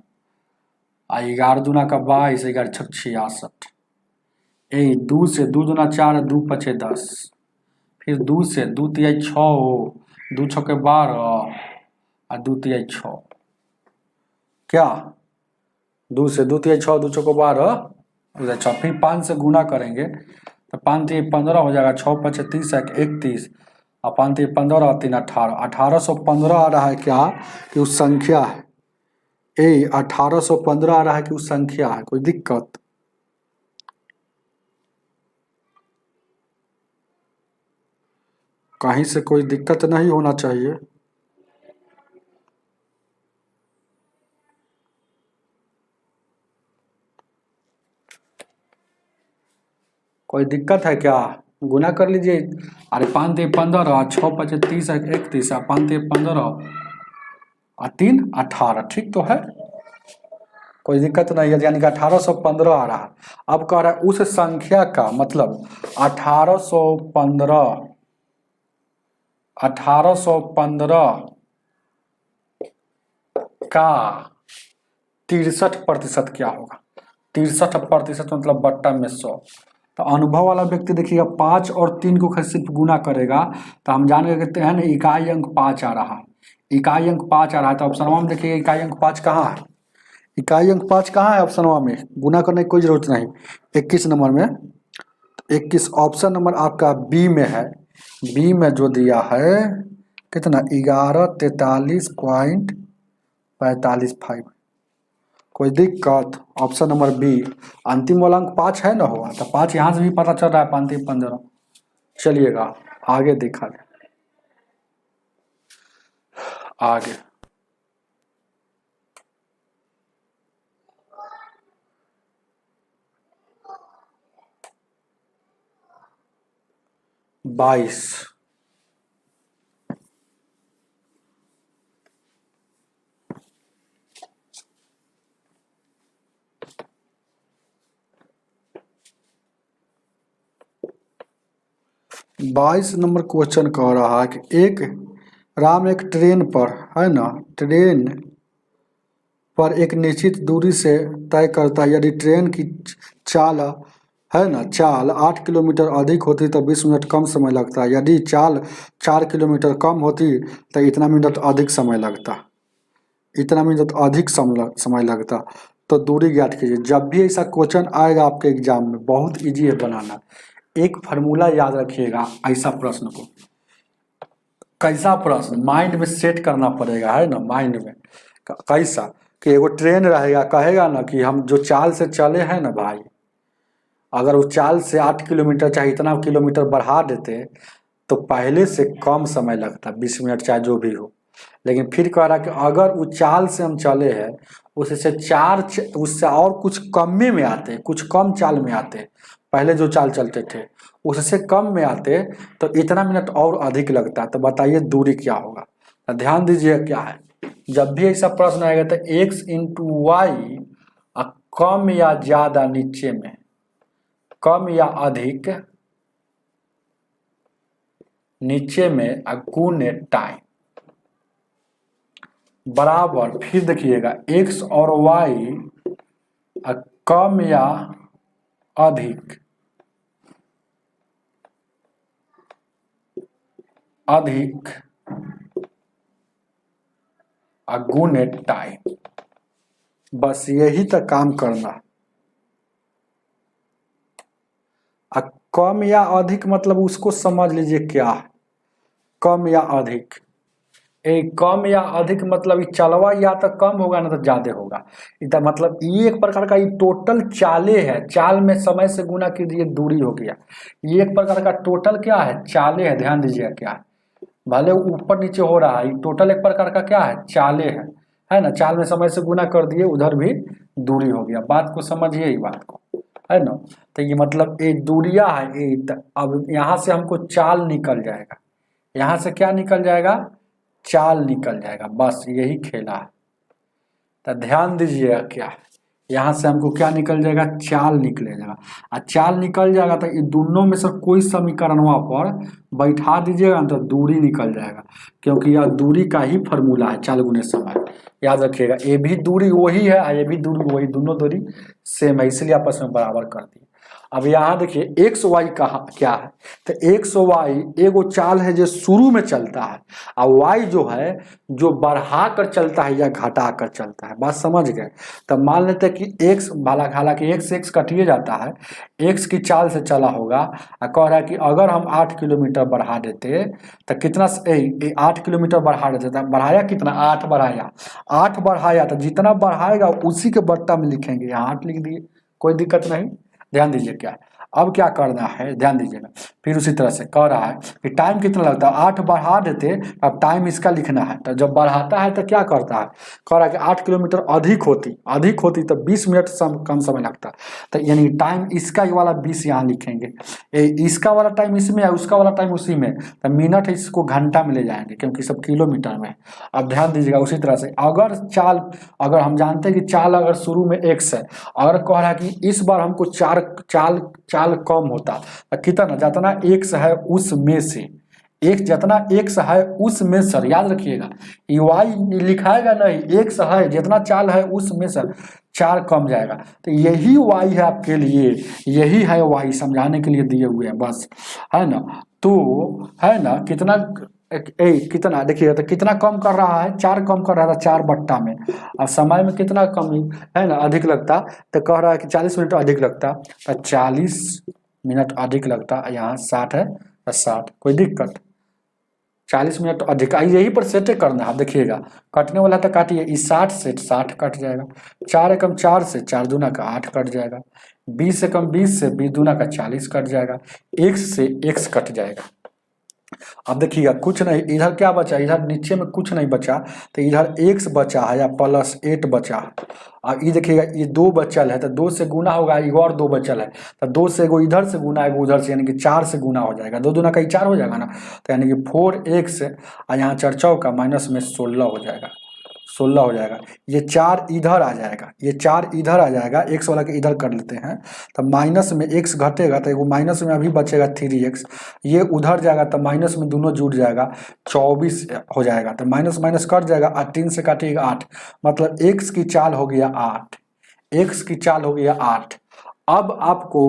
[SPEAKER 1] 11 दूना का 22, 11 छक 66। 2 से 2 दूना 4, 2 पचे 10, फिर 2 से 2 तिहाई 6, 2 छके 12 और 2 तिहाई 6। क्या 2 से 2 तिहाई 6, 2 छको 12 उधर 6, फिर 5 से गुना करेंगे तो 5 तिहाई 15 हो जाएगा, 6 पचे 30, 31 और 5 तिहाई 15 और 3 18। 1815 आ रहा है क्या कि उस संख्या है। 1815 आ रहा है कि उस संख्या है। कोई दिक्कत? कहीं से कोई दिक्कत नहीं होना चाहिए। कोई दिक्कत है क्या? गुना कर लीजिए। अरे 5 तिहाई 15, 6 पचे 30, 31 और 5 तिहाई 15 और 3 18। ठीक तो है, कोई दिक्कत नहीं है। यानी कि 1815 आ रहा है। अब कह रहा है उस संख्या का मतलब 1815 का 63% क्या होगा। 63% मतलब बट्टा में 100। तो अनुभव वाला व्यक्ति देखिएगा 5 और 3 को सिर्फ गुना करेगा तो हम जान के कहते हैं ना इकाई अंक 5 आ रहा है। इकाई अंक 5 आ रहा है तो ऑप्शन में देखिएगा इकाई अंक 5 कहाँ है। इकाई अंक 5 कहाँ है ऑप्शन में? गुना करने की कोई जरूरत नहीं। 21 नंबर में, 21 ऑप्शन नंबर आपका बी में है। बी में जो दिया है कितना 1143.455। कोई दिक्कत? ऑप्शन नंबर बी अंतिम वाला अंक 5 है ना होगा तो 5 यहाँ से भी पता चल रहा है 5 3 15। चलिएगा आगे देखा जाए। आगे 22 22 नंबर क्वेश्चन कह रहा है कि एक राम एक ट्रेन पर है ना, ट्रेन पर एक निश्चित दूरी से तय करता है। यदि ट्रेन की चाल है ना, चाल 8 किलोमीटर अधिक होती तो 20 मिनट कम समय लगता है। यदि चाल 4 किलोमीटर कम होती तो इतना मिनट अधिक समय लगता, इतना मिनट अधिक समय लगता। तो दूरी ज्ञात कीजिए। जब भी ऐसा क्वेश्चन आएगा आपके एग्जाम में बहुत इजी है बनाना। एक फार्मूला याद रखिएगा ऐसा प्रश्न को। कैसा प्रश्न माइंड में सेट करना पड़ेगा है ना, माइंड में कैसा कि एगो ट्रेन रहेगा, कहेगा ना कि हम जो चाल से चले हैं ना भाई, अगर वो चाल से 8 किलोमीटर चाहे इतना किलोमीटर बढ़ा देते तो पहले से कम समय लगता, 20 मिनट चाहे जो भी हो। लेकिन फिर कह रहा कि अगर वो चाल से हम चले हैं उससे और कुछ कम में आते, कुछ कम चाल में आते, पहले जो चाल चलते थे उससे कम में आते तो इतना मिनट और अधिक लगता। तो बताइए दूरी क्या होगा। तो ध्यान दीजिए क्या है, जब भी ऐसा प्रश्न आएगा तो x इंटू वाई कम या ज्यादा नीचे में, कम या अधिक नीचे में गुणे टाइम बराबर, फिर देखिएगा x और y कम या अधिक गुणे टाइम। बस यही तक काम करना। कम या अधिक मतलब उसको समझ लीजिए क्या है कम या अधिक। कम या अधिक मतलब चलवा या तो कम होगा ना तो ज्यादा होगा। इतना मतलब ये एक प्रकार का टोटल चाले है, चाल में समय से गुना कीजिए दूरी हो गया। ये एक प्रकार का टोटल क्या है चाले है। ध्यान दीजिएगा क्या है भले ऊपर नीचे हो रहा है, टोटल एक प्रकार का क्या है, चाले है ना। चाल में समय से गुना कर दिए, उधर भी दूरी हो गया। बात को समझिए, ये बात को, है ना। तो ये मतलब ये दूरिया है ये। अब यहाँ से हमको चाल निकल जाएगा, यहाँ से क्या निकल जाएगा, चाल निकल जाएगा, बस यही खेला है। तो ध्यान दीजिएगा क्या है, यहाँ से हमको क्या निकल जाएगा, चाल निकल जाएगा। और चाल निकल जाएगा तो ये दोनों में से कोई समीकरण वहाँ पर बैठा दीजिएगा तो दूरी निकल जाएगा, क्योंकि यह दूरी का ही फॉर्मूला है, चाल गुने समय। याद रखिएगा, ये भी दूरी वही है और ये भी दूरी वही, दोनों दूरी सेम है, इसलिए आपस में बराबर कर दी। अब यहाँ देखिए एक्स वाई कहा क्या है, तो एक्स वाई एगो चाल है जो शुरू में चलता है, और वाई जो है जो बढ़ा कर चलता है या घटा कर चलता है। बात समझ गए। तब मान लेते हैं कि एक्स, हालांकि एक्स एक्स कटिए जाता है, एक्स की चाल से चला होगा, और कह रहा है कि अगर हम 8 किलोमीटर बढ़ा देते तो कितना, 8 किलोमीटर बढ़ा देते तो बढ़ाया कितना, 8 बढ़ाया, 8 बढ़ाया, तो जितना बढ़ाएगा उसी के बट्टा में लिखेंगे, यहाँ 8 लिख दिए, कोई दिक्कत नहीं। ध्यान दीजिए क्या है, अब क्या करना है, ध्यान दीजिएगा। फिर उसी तरह से कह रहा है कि टाइम कितना लगता है, 8 बढ़ा देते, अब टाइम इसका लिखना है। तो जब बढ़ाता है तो क्या करता है, कह रहा है कि 8 किलोमीटर अधिक होती तो 20 मिनट कम समय लगता। तो यानी टाइम इसका ये वाला 20 यहाँ लिखेंगे, इसका वाला टाइम इसमें है, उसका वाला टाइम उसी में, तो मिनट इसको घंटा में ले जाएंगे क्योंकि सब किलोमीटर में। अब ध्यान दीजिएगा उसी तरह से, अगर हम जानते हैं कि चाल अगर शुरू में x है, अगर कह रहा है कि इस बार हमको चाल कम होता तो कितना, जितना x है उसमें से, एक जितना x है उसमें सर, याद रखिएगा ये y लिखाएगा नहीं, x है जितना चाल है उसमें सर 4 कम जाएगा। तो यही y है आपके लिए, यही है y, समझाने के लिए दिए हुए हैं बस, है ना। तो है ना, कितना कितना देखिएगा, तो कितना कम कर रहा है, 4 कम कर रहा था 4 बट्टा में। अब समय में कितना कमी है ना, अधिक लगता, तो कह रहा है कि 40 मिनट अधिक लगता, तो 40 मिनट अधिक लगता, यहाँ 60 है तो 60, कोई दिक्कत, 40 मिनट अधिक, यही पर सेट करना है। देखिएगा कटने वाला तो काटिए, इस 60 से 60 कट जाएगा, 4 एकम 4 से 4 दूना का 8 कट जाएगा, 20 एकम 20 से 20 दूना का 40 कट जाएगा, x से x कट जाएगा। अब देखिएगा कुछ नहीं, इधर क्या बचा, इधर नीचे में कुछ नहीं बचा, तो इधर x बचा है या +8 बचा है। अब ये देखिएगा ये 2 बचल है, तो 2 से गुना होगा, ये और 2 बचल है, तो 2 से एगो इधर से गुना एगो उधर से, यानी कि 4 से गुना हो जाएगा, 2 दूना का 4 हो जाएगा ना, तो यानी कि 4x और यहाँ 4 चौका माइनस में 16 हो जाएगा, 16 हो जाएगा। ये 4 इधर आ जाएगा, ये 4 इधर आ जाएगा, x वाला के इधर कर लेते हैं, तो माइनस में x घटेगा, तो एगो माइनस में अभी बचेगा 3x, ये उधर जाएगा तो माइनस में दोनों जुड़ जाएगा, 24 हो जाएगा, तो माइनस माइनस कट जाएगा, 3 से काटिएगा 8, मतलब x की चाल हो गया 8, x की चाल हो गया 8। अब आपको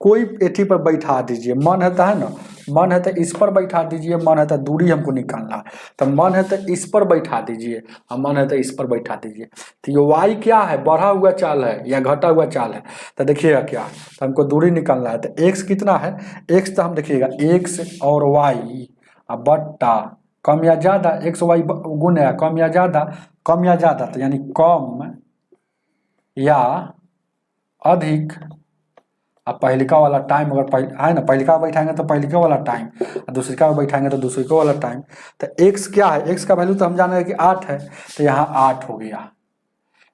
[SPEAKER 1] कोई एथी पर बैठा दीजिए, मन है ना, मन है तो इस पर बैठा दीजिए, मन है तो दूरी हमको निकालना है, तो मन है तो इस पर बैठा दीजिए और मन है तो इस पर बैठा दीजिए। तो ये y क्या है, बढ़ा हुआ चाल है या घटा हुआ चाल है, तो देखिएगा क्या, तो हमको दूरी निकालना है, तो x कितना है, x तो हम देखिएगा x और y बट्टा कम या ज़्यादा, x y गुण है, कम या ज़्यादा, तो यानी कम या अधिक। अब पहलिका वाला टाइम अगर है ना, पहलिका बैठाएंगे तो पहलिका वाला टाइम, और दूसरिका बैठाएंगे तो दूसरिका वाला टाइम। तो x क्या है, x का वैल्यू तो हम जानेंगे कि 8 है, तो यहाँ 8 हो गया।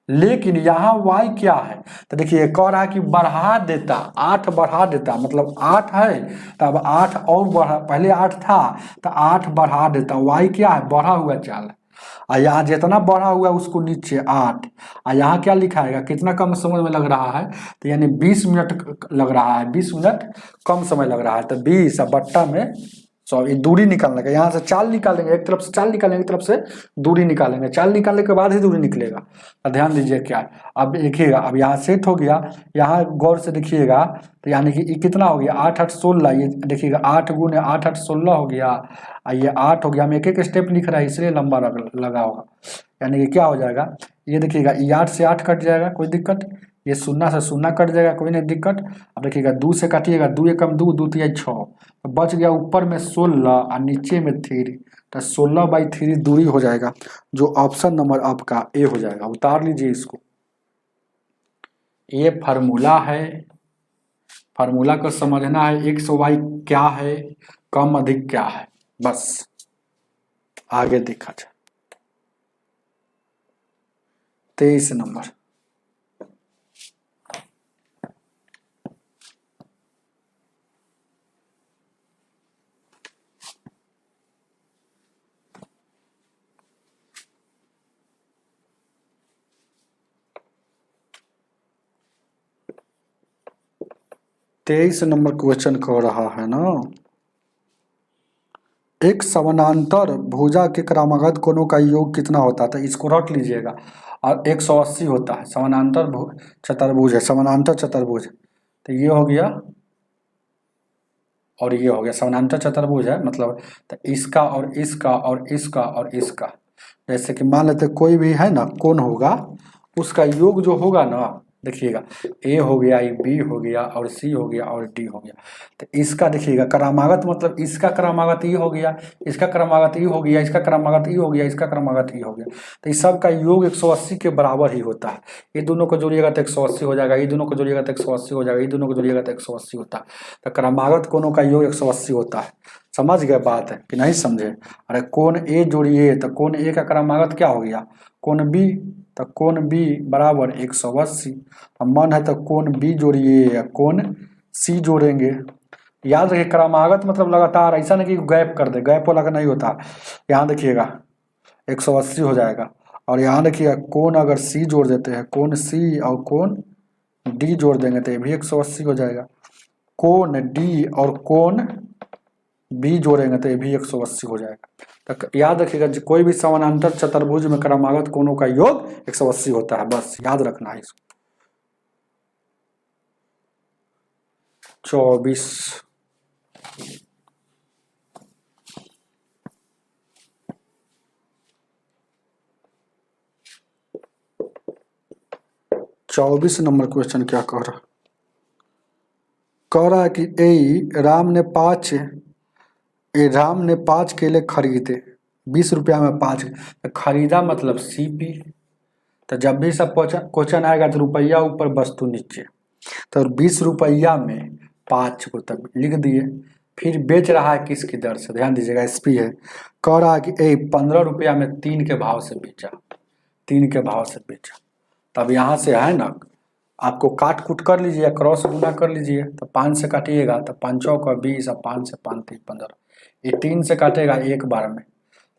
[SPEAKER 1] लेकिन यहाँ y क्या है, तो देखिए कह रहा है कि बढ़ा देता, 8 बढ़ा देता, मतलब 8 है तो अब 8 और बढ़ा, पहले 8 था तो 8 बढ़ा देता, y क्या है, बढ़ा हुआ चाल है, और यहाँ जितना बढ़ा हुआ है उसको नीचे 8, और यहाँ क्या लिखाएगा, कितना कम समय में लग रहा है, तो यानी 20 मिनट लग रहा है, 20 मिनट कम समय लग रहा है, तो 20 बट्टा में 100, ये दूरी निकालने का, यहाँ से चाल निकालेंगे, एक तरफ से चाल निकालेंगे, एक तरफ से दूरी निकालेंगे, चाल निकालने के बाद ही दूरी निकलेगा। तो ध्यान दीजिए क्या है, अब देखिएगा, अब यहाँ सेट हो गया, यहाँ गौर से देखिएगा, तो यानी कि ये कितना हो गया, 8 8 16, ये देखिएगा 8 गुने 8 8 16 हो गया, और ये 8 हो गया, हम एक एक स्टेप लिख रहा है इसलिए लंबा लगा होगा, यानी कि क्या हो जाएगा, ये देखिएगा ये 8 से 8 कट जाएगा, कोई दिक्कत, ये 0 से 0 कट जाएगा, कोई नहीं दिक्कत। अब देखिएगा 2 से काटिएगा, 2 एकम 2, 2 तिया 6, तो बच गया ऊपर में 16 और नीचे में 3, तो 16/3 दूरी हो जाएगा, जो ऑप्शन नंबर आपका ए हो जाएगा। उतार लीजिए इसको, ये फार्मूला है, फार्मूला को समझना है, एक्स वाई क्या है, कम अधिक क्या है, बस। आगे देखा जाए 23 नंबर। तेईस नंबर क्वेश्चन कह रहा है ना, एक समानांतर भुजा के क्रमागत कोणों का योग कितना होता है, तो इसको रख लीजिएगा। और 180 होता है, समानांतर चतुर्भुज है, समानांतर चतुर्भुज। तो ये हो गया और ये हो गया, समानांतर चतुर्भुज है मतलब। तो इसका और इसका और इसका और इसका, जैसे कि मान लेते कोई भी है ना कोण होगा, उसका योग जो होगा ना, देखिएगा ए हो गया, ये बी हो गया और सी हो गया और डी हो गया। तो इसका देखिएगा क्रमागत मतलब इसका क्रमागत ई हो गया, इसका क्रमागत ई हो गया, इसका क्रमागत ई हो गया, इसका क्रमागत ई हो गया। तो इस सब का योग 180 के बराबर ही होता है। ये दोनों को जोड़िएगा तो 180 हो जाएगा, ये दोनों को जोड़िएगा तो 180 हो जाएगा, ये दोनों को जोड़िएगा तो 180 होता है। तो क्रमागत कोणों का योग 180 होता है। समझ गए बात है कि नहीं समझे? अरे कोण ए जोड़िए तो कोण ए का क्रमागत क्या हो गया, कोण बी, तो कोण बी बराबर 180। अब मन है तो कोण बी जोड़िए या कोण सी जोड़ेंगे। याद रखिए क्रमागत मतलब लगातार, ऐसा नहीं कि गैप कर दे, गैप वाला का नहीं होता। यहाँ देखिएगा 180 हो जाएगा। और यहाँ देखिएगा कोण अगर सी जोड़ देते हैं, कोण सी और कोण डी जोड़ देंगे तो ये भी 180 हो जाएगा। कोण डी और कोण बी जोड़ेंगे तो ये भी 180 हो जाएगा। तो याद रखिएगा कोई भी समानांतर चतुर्भुज में क्रमागत कोणों का योग 180 होता है, बस याद रखना है इसको। 24 नंबर क्वेश्चन क्या कह रहा है कि राम ने 5 केले खरीदे, 20 रुपया में 5। खरीदा मतलब सीपी। तो जब भी सब क्वेश्चन आएगा तो रुपया ऊपर वस्तु नीचे, तो 20 रुपया में 5 को तब लिख दिए। फिर बेच रहा है किसकी दर से, ध्यान दीजिएगा एसपी है। कह रहा है कि 15 रुपया में 3 के भाव से बेचा, 3 के भाव से बेचा। तब यहाँ से है ना आपको काट कूट कर लीजिए, क्रॉस गुना कर लीजिए। तो 5 से काटिएगा तो 5 चौक 20 और 5 से 5 3 15, ये 3 से काटेगा एक बार में।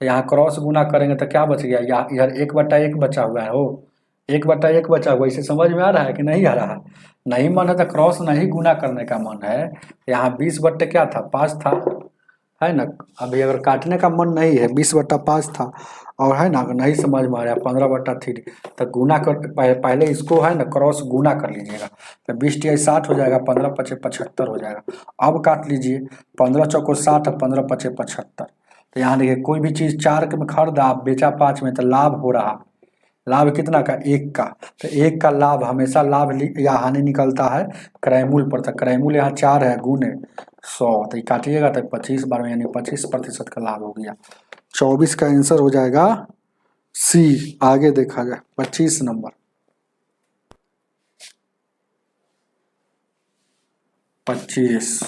[SPEAKER 1] तो यहाँ क्रॉस गुना करेंगे तो क्या बच गया, यहाँ इधर 1/1 बचा हुआ है, हो 1/1 बचा हुआ। इसे समझ में आ रहा है कि नहीं आ रहा है? नहीं मन है तो क्रॉस नहीं गुना करने का मन है, यहाँ 20 क्या था 5 था, है ना। अभी अगर काटने का मन नहीं है 20/5 था, और है ना अगर नहीं समझ में आ रहा 15/3, तो गुना कर पहले इसको है ना क्रॉस गुना कर लीजिएगा। तो 20 60 हो जाएगा, 15×5 75 हो जाएगा। अब काट लीजिए, 15 चौको 60 और 15×5 75। तो यहाँ देखिए कोई भी चीज़ 4 में खरीदा आप बेचा 5 में, तो लाभ हो रहा, लाभ कितना का 1 का। तो 1 का लाभ हमेशा लाभ या हानि निकलता है क्रयमूल पर। तो क्रयमूल यहाँ 4 है, गुने 100, तो ये काटिएगा तो 25 बार में, यानी 25% का लाभ हो गया। 24 का आंसर हो जाएगा सी। आगे देखा जाए 25 नंबर। 25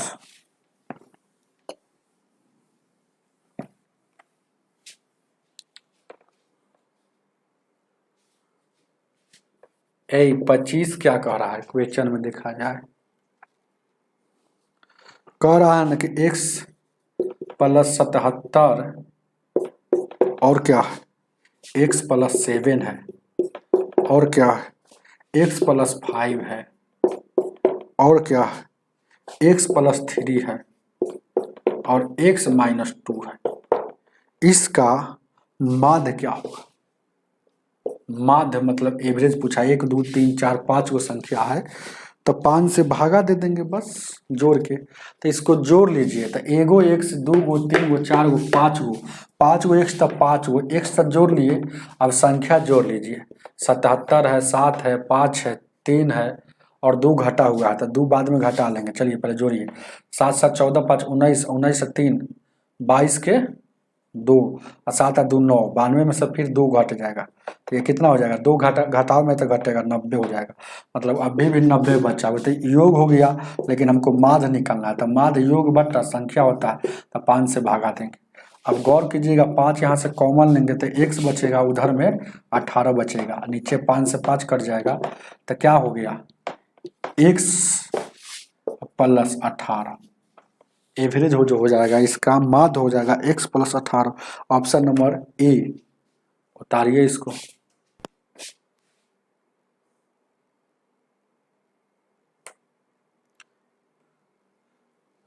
[SPEAKER 1] 25 क्या कह रहा है क्वेश्चन में देखा जाए, कह रहा है ना कि x + 77 और क्या है, x + 7 है, और क्या है x + 5 है, और क्या है x + 3 है, और x - 2 है। इसका माध्य क्या होगा? माध्य मतलब एवरेज पूछा, 1 2 3 4 5 गो संख्या है, तो 5 से भागा दे देंगे बस जोड़ के। तो इसको जोड़ लीजिए, तो 1 गो x 2 गो 3 गो 4 गो 5 गो, 5 गो x तो 5 गो x तक जोड़ लिए। अब संख्या जोड़ लीजिए, 77 है, 7 है, 5 है, 3 है और 2 घटा हुआ है, तो 2 बाद में घटा लेंगे। चलिए पहले जोड़िए, 7 7 14 5 19, 19 से 3 22 के 2 और 7 और 2 9, 92 में से फिर 2 घट जाएगा, तो ये कितना हो जाएगा, 2 घटाव में तो घटेगा 90 हो जाएगा। मतलब अभी भी 90 बचा हुआ, तो योग हो गया, लेकिन हमको माध्य निकालना है। तो माध्य योग बटा संख्या होता है, तो 5 से भागा देंगे। अब गौर कीजिएगा 5 यहाँ से कॉमन लेंगे तो x बचेगा, उधर में 18 बचेगा, नीचे 5 से 5 कट जाएगा तो क्या हो गया x प्लस 18 एवरेज हो जाएगा, इसका माध्य हो जाएगा x plus 18। Option number A, उतारिए इसको।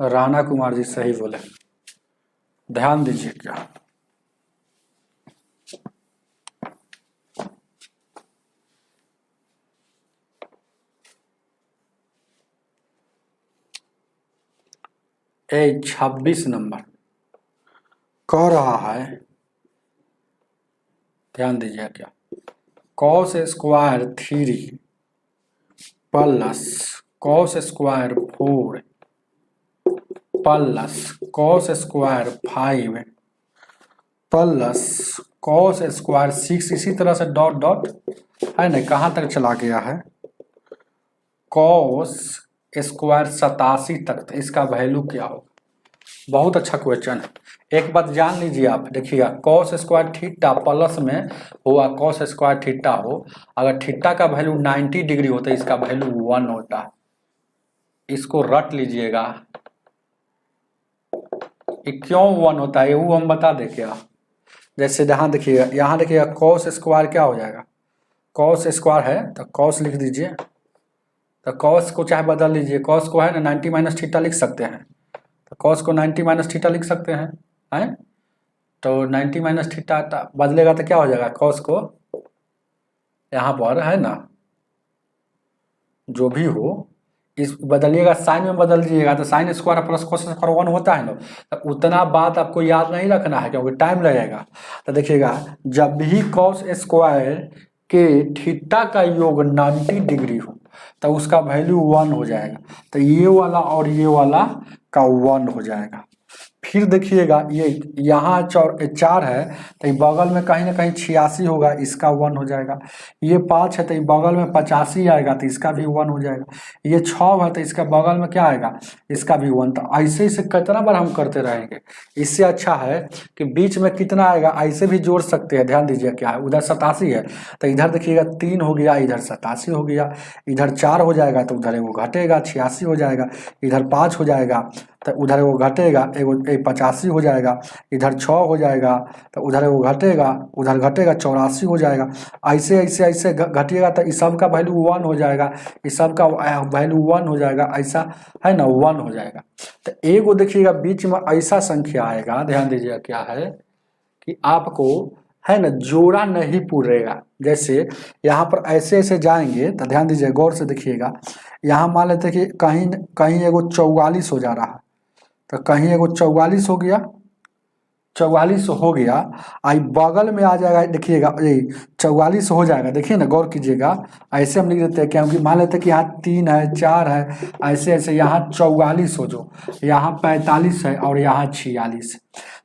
[SPEAKER 1] राणा कुमार जी सही बोले, ध्यान दीजिए क्या ए 26 नंबर कह रहा है, ध्यान दीजिए क्या, cos square 3 plus cos square 4 plus cos square 5 plus cos square 6, इसी तरह से डॉट डॉट है ना, कहाँ तक चला गया है, कॉस स्क्वायर 87 तक। तो इसका वैल्यू क्या होगा? बहुत अच्छा क्वेश्चन है। एक बात जान लीजिए आप, देखिएगा कॉस स्क्वायर थीटा प्लस में हुआ कॉस स्क्वायर थीटा हो, अगर थीटा का वैल्यू 90 डिग्री होता है, इसका वैल्यू 1 होता है। इसको रट लीजिएगा, ये क्यों 1 होता है वो हम बता दें क्या। जैसे यहाँ देखिएगा कॉस स्क्वायर क्या हो जाएगा, कॉस स्क्वायर है तो कॉस लिख दीजिए, तो कॉस को चाहे बदल लीजिए, कॉस को है ना 90 माइनस थीटा लिख सकते हैं, तो कॉस को 90 माइनस थीटा लिख सकते हैं, हैं? तो 90 माइनस थीटा बदलेगा तो क्या हो जाएगा, कॉस को यहाँ पर है ना जो भी हो इस बदलिएगा, साइन में बदल दीजिएगा तो sine square plus cos square 1 होता है ना। तो उतना बात आपको याद नहीं रखना है क्योंकि टाइम लगेगा। तो देखिएगा जब भी कॉस स्क्वायर के थीटा का योग 90 डिग्री हो तो उसका वैल्यू 1 हो जाएगा, तो ये वाला और ये वाला का 1 हो जाएगा। फिर देखिएगा ये यहाँ 4 है तो बगल में कहीं ना कहीं 86 होगा, इसका 1 हो जाएगा। ये 5 है तो बगल में 85 आएगा तो इसका भी 1 हो जाएगा। ये 6 है तो इसका बगल में क्या आएगा, इसका भी 1। तो ऐसे ही कितना बार हम करते रहेंगे। इससे अच्छा है कि बीच में कितना आएगा ऐसे भी जोड़ सकते हैं। ध्यान दीजिए क्या है, उधर 87 है तो इधर देखिएगा 3 हो गया, इधर 87 हो गया, इधर 4 हो जाएगा तो उधर वो घटेगा 86 हो जाएगा, इधर 5 हो जाएगा तो उधर वो घटेगा, एगो 85 हो जाएगा, इधर 6 हो जाएगा तो उधर वो घटेगा, उधर घटेगा 84 हो जाएगा। ऐसे ऐसे ऐसे घटिएगा तो इस सब का वैल्यू 1 हो जाएगा, इस सब का वैल्यू 1 हो जाएगा, ऐसा है ना 1 हो जाएगा। तो एगो देखिएगा बीच में ऐसा संख्या आएगा, ध्यान दीजिएगा क्या है कि आपको है ना जोड़ा नहीं पूरेगा। जैसे यहाँ पर ऐसे ऐसे जाएंगे तो ध्यान दीजिए गौर से देखिएगा, यहाँ मान लेते कि कहीं कहीं एगो 44 हो जा रहा है, तो कहीं एगो 44 हो गया, 44 हो गया, आई बगल में आ जाएगा, देखिएगा ये 44 हो जाएगा। देखिए ना गौर कीजिएगा, ऐसे हम लिख देते हैं क्योंकि मान लेते हैं कि यहाँ 3 है 4 है, ऐसे ऐसे यहाँ 44 हो, जो यहाँ 45 है और यहाँ 46,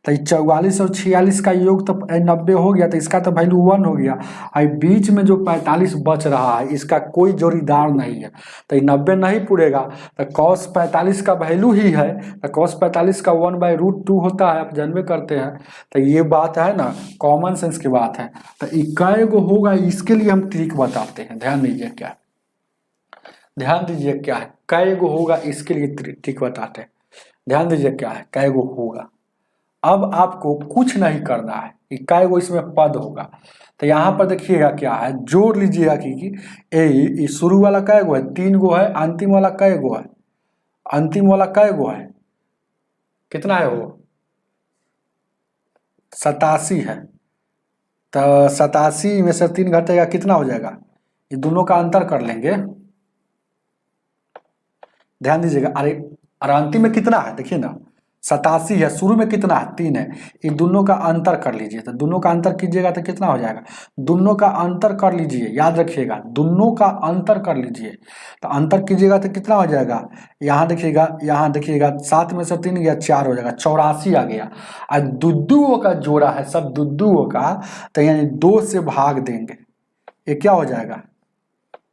[SPEAKER 1] तो 44 और 46 का योग तो 90 हो गया, तो इसका तो वैल्यू 1 हो गया। आई बीच में जो 45 बच रहा है इसका कोई जोड़ीदार नहीं है, तो 90 नहीं पूरेगा, तो कॉस 45 का वैल्यू ही है, तो कॉस 45 का 1/√2 होता है, आप जानबे करते हैं। तो ये बात है ना, कॉमन सेंस की बात है। तो इक्का को होगा, इसके लिए हम ट्रिक बताते हैं। ध्यान दीजिए क्या है, ध्यान दीजिए क्या है, कै गो होगा इसके लिए ट्रिक बताते हैं। ध्यान दीजिए क्या है, कै गो होगा। अब आपको कुछ नहीं करना है, इक्का गो इसमें पद होगा। तो यहाँ पर देखिएगा क्या है, जोड़ लीजिएगा कि शुरू वाला कै गो है, 3 गो है, अंतिम वाला कै गो है, अंतिम वाला कै गो है, कितना है वो 87 है। तो 87 में से 3 घटेगा, कितना हो जाएगा, ये दोनों का अंतर कर लेंगे। ध्यान दीजिएगा, अरे अंतिम में कितना है देखिए ना, 87 है, शुरू में कितना है 3 है, ये दोनों का अंतर कर लीजिए। तो दोनों का अंतर कीजिएगा तो कितना हो जाएगा, दोनों का अंतर कर लीजिए, याद रखिएगा दोनों का अंतर कर लीजिए। तो अंतर कीजिएगा तो कितना हो जाएगा, यहाँ देखिएगा 7 में से 3 गया 4 हो जाएगा, 84 आ गया। और दुद्दुओं का जोड़ा है, सब दुद्दुओं का, तो यानी 2 से भाग देंगे, ये क्या हो जाएगा,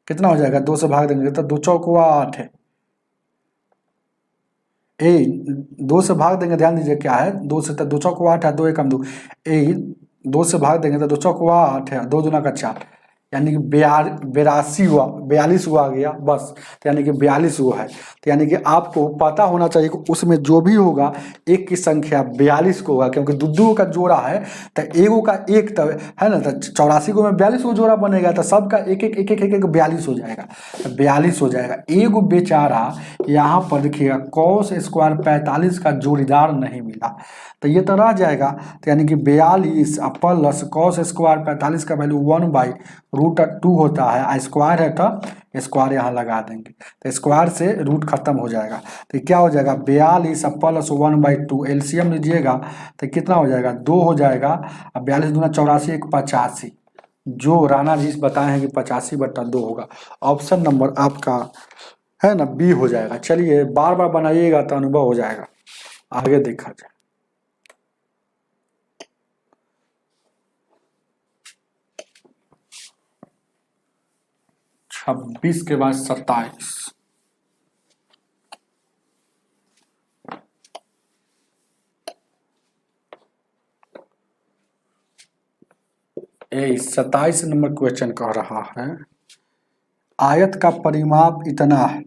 [SPEAKER 1] कितना हो जाएगा, 2 से भाग देंगे तो 2 चौक 8 है, ए 2 से भाग देंगे, ध्यान दीजिए क्या है, 2 से, तो 2 चौक 8 है, 2 एकम 2, ए 2 से भाग देंगे तो 2 चौक 8 है, 2 दूना का 4, यानी कि 82 हुआ, 42 हुआ आ गया बस, तो यानी कि 42 हुआ है। तो यानी कि आपको पता होना चाहिए कि उसमें जो भी होगा एक की संख्या 42 को होगा, क्योंकि दो का जोड़ा है, तो एगो का एक तो है ना, तो 84 को में 42 को जोड़ा बनेगा, तो सबका एक एक एक एक एक 42 हो जाएगा, 42 हो जाएगा। एगो बेचारा यहाँ पर देखिएगा कॉस स्क्वायर 45 का जोड़ीदार नहीं मिला, तो ये तो रह जाएगा, तो यानी कि 42 प्लस कॉस स्क्वायर 45 का वैल्यू 1/√2 होता है, स्क्वायर है तो स्क्वायर यहाँ लगा देंगे, तो स्क्वायर से रूट खत्म हो जाएगा, तो क्या हो जाएगा 42 प्लस 1/2, एलसीएम लीजिएगा तो कितना हो जाएगा 2 हो जाएगा, अब 42 दूना 84 1 85, जो राणा जी बताए हैं कि 85/2 होगा। ऑप्शन नंबर आपका है ना बी हो जाएगा। चलिए बार बार बनाइएगा तो अनुभव हो जाएगा, आगे देखा जाए। 26 के बाद 27, ए 27 नंबर क्वेश्चन कह रहा है आयत का परिमाप इतना है,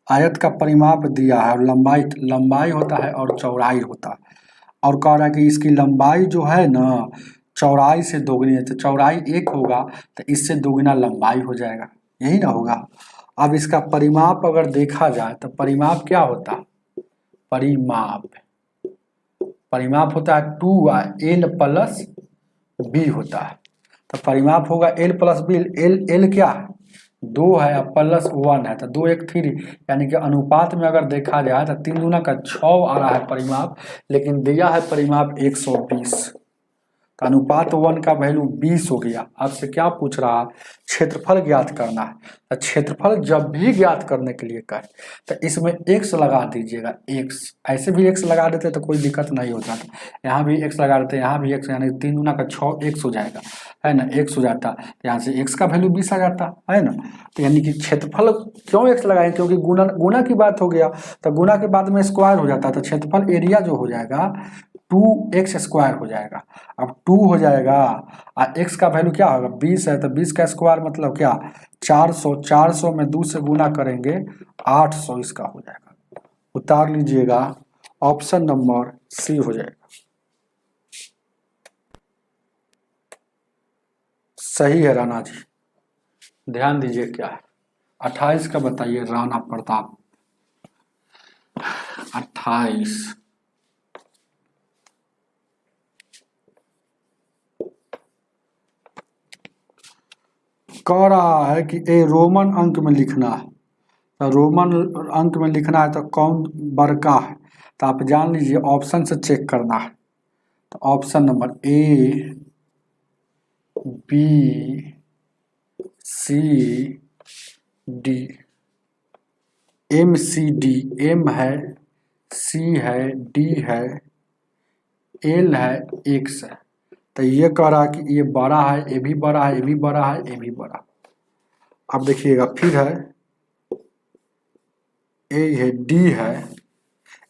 [SPEAKER 1] आयत का परिमाप दिया है और लंबाई होता है और चौड़ाई होता है, और कह रहा है कि इसकी लंबाई जो है ना चौड़ाई से दोगुनी है, तो चौड़ाई 1 होगा तो इससे दोगुना लंबाई हो जाएगा, यही ना होगा। अब इसका परिमाप अगर देखा जाए तो परिमाप क्या होता है, परिमाप होता है 2l प्लस बी होता है, तो परिमाप होगा l प्लस बी, एल क्या है 2 है और प्लस 1 है, तो 2 1 3, यानी कि अनुपात में अगर देखा जाए तो 3 दूना का 6 आ रहा है परिमाप, लेकिन दिया है परिमाप 120, तो अनुपात 1 का वैल्यू 20 हो गया। आपसे क्या पूछ रहा है, क्षेत्रफल ज्ञात करना है, तो क्षेत्रफल जब भी ज्ञात करने के लिए कहे तो इसमें x लगा दीजिएगा, x ऐसे भी x लगा देते तो कोई दिक्कत नहीं होता था, यहाँ भी x लगा देते, यहाँ भी x, यानी 3 दूना का 6 x हो जाएगा, है ना, x हो जाता, यहाँ से x का वैल्यू 20 आ जाता है ना। तो यानी कि क्षेत्रफल क्यों x लगाए, क्योंकि गुना की बात हो गया, तो गुना के बाद में स्क्वायर हो जाता है, तो क्षेत्रफल एरिया जो हो जाएगा 2x² हो जाएगा। अब 2 हो जाएगा और x का वैल्यू क्या होगा 20 है, तो 20 का स्क्वायर मतलब क्या 400, 400 में 2 से गुना करेंगे 800 इसका हो जाएगा, उतार लीजिएगा, ऑप्शन नंबर सी हो जाएगा, सही है राणा जी। ध्यान दीजिए क्या है 28 का बताइए, राणा प्रताप 28 कह रहा है कि ए रोमन अंक में लिखना है, तो रोमन अंक में लिखना है तो कौन बड़का है, तो आप जान लीजिए ऑप्शन से चेक करना है, तो option number A B C D, MCD, M है, सी है, डी है, एल है, एक्स है, तो ये कह रहा है कि ये बड़ा है, ये भी बड़ा है, ये भी बड़ा है, ये भी बड़ा। अब देखिएगा फिर है ए है, डी है,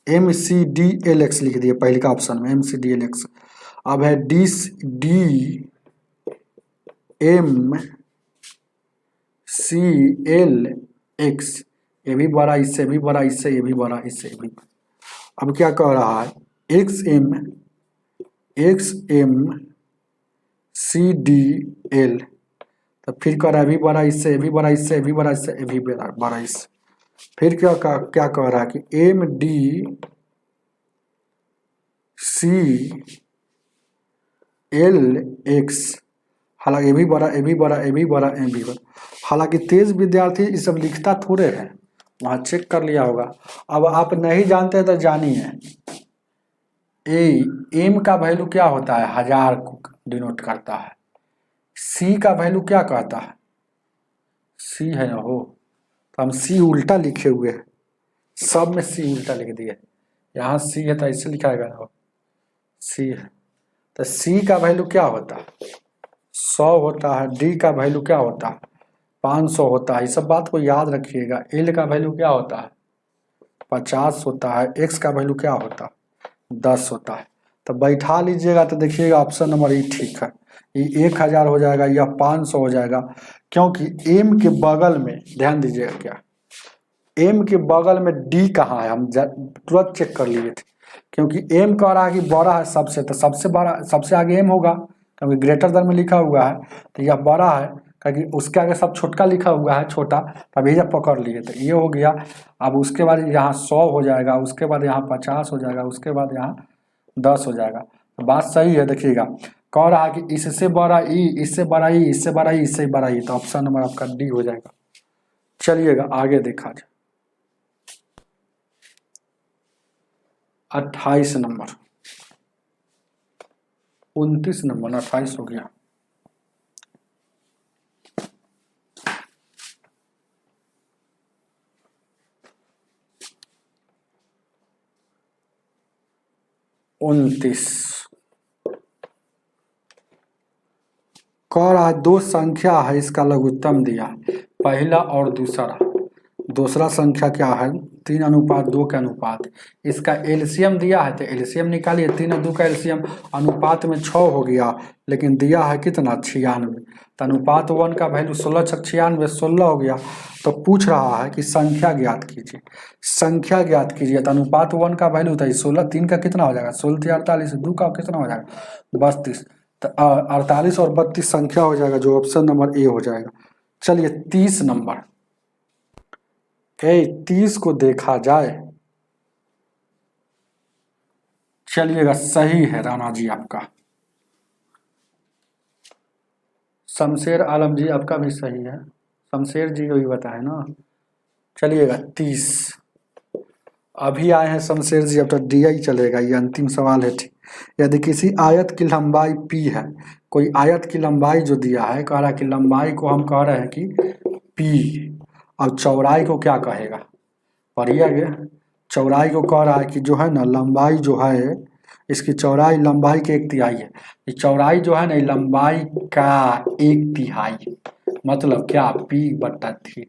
[SPEAKER 1] MCDLX लिख दिए पहले का ऑप्शन में MCDLX। अब है D M C L X, ये भी बड़ा, इससे भी बड़ा, इससे ये भी बड़ा, इससे ये भी बड़ा। अब क्या कह रहा है X M C D L, तो फिर कह रहा है भी बड़ा, इससे ये भी बड़ा, इससे ये भी बड़ा, इससे ये भी बड़ा, इससे फिर क्या कह रहा है कि MDCL एक्स, हालांकि ये भी बड़ा, ये भी बड़ा, ये भी बड़ा, ये भी बड़ा। हालांकि तेज विद्यार्थी ये सब लिखता थोड़े है, वहाँ चेक कर लिया होगा। अब आप नहीं जानते तो जानिए एम का वैल्यू क्या होता है 1000 को डिनोट करता है, सी का वैल्यू क्या कहता है, सी है ना हो, तो हम सी उल्टा लिखे हुए हैं, सब में सी उल्टा लिख दिए, यहाँ सी है तो ऐसे लिखाएगा ना, सी है तो सी का वैल्यू क्या होता है 100 होता है, डी का वैल्यू क्या होता है 500 होता है, इस सब बात को याद रखिएगा। एल का वैल्यू क्या होता है 50 होता है, x का वैल्यू क्या होता है 10 होता है। तो बैठा लीजिएगा तो देखिएगा ऑप्शन नंबर ई ठीक है। ये 1000 हो जाएगा या 500 हो जाएगा, क्योंकि m के बगल में ध्यान दीजिएगा क्या, m के बगल में d कहाँ है, हम तुरंत चेक कर लिए थे, क्योंकि m कह रहा है कि बड़ा है सबसे, तो सबसे बड़ा सबसे आगे m होगा, क्योंकि ग्रेटर देन में लिखा हुआ है, तो यह बड़ा है, क्योंकि उसके आगे सब छोटका लिखा हुआ है छोटा, तभी जब पकड़ लिए तो ये हो गया। अब उसके बाद यहाँ 100 हो जाएगा, उसके बाद यहाँ 50 हो जाएगा, उसके बाद यहाँ 10 हो जाएगा। तो बात सही है, देखिएगा कह रहा है कि इससे बड़ा ई, इससे बड़ा ई, इससे बड़ा ई, इससे बड़ा ई, तो ऑप्शन नंबर आपका डी हो जाएगा। चलिएगा आगे देखा जाए 28 नंबर, 29 नंबर 28 हो गया। उनतीस कह रहा है दो संख्या है, इसका लघुत्तम दिया है, पहला और दूसरा। दूसरा संख्या क्या है 3:2 के अनुपात, इसका एलसीएम दिया है तो एलसीएम निकालिए, 3 और 2 का एलसीएम अनुपात में 6 हो गया, लेकिन दिया है कितना 96, तो अनुपात 1 का वैल्यू 16 6 96 16 हो गया। तो पूछ रहा है कि संख्या ज्ञात कीजिए, संख्या ज्ञात कीजिए, तो अनुपात 1 का वैल्यू था 16, 3 का कितना हो जाएगा 16 48, 2 का कितना हो जाएगा 32, तो 48 और 32 संख्या हो जाएगा, जो ऑप्शन नंबर ए हो जाएगा। चलिए 30 नंबर, 30 को देखा जाए, चलिएगा सही है राणा जी आपका, शमशेर आलम जी आपका भी सही है, शमशेर जी को भी बताए ना। चलिएगा 30 अभी आए हैं शमशेर जी, अब तो डी चलेगा, ये अंतिम सवाल है। यदि किसी आयत की लंबाई p है, कोई आयत की लंबाई जो दिया है, कह रहा है कि लंबाई को हम कह रहे हैं कि p, और चौड़ाई को क्या कहेगा, पढ़िए आगे, चौड़ाई को कह रहा है कि जो है ना लंबाई जो है, इसकी चौड़ाई लंबाई के 1/3 है, ये चौड़ाई जो है ना लंबाई का 1/3, मतलब क्या p/3।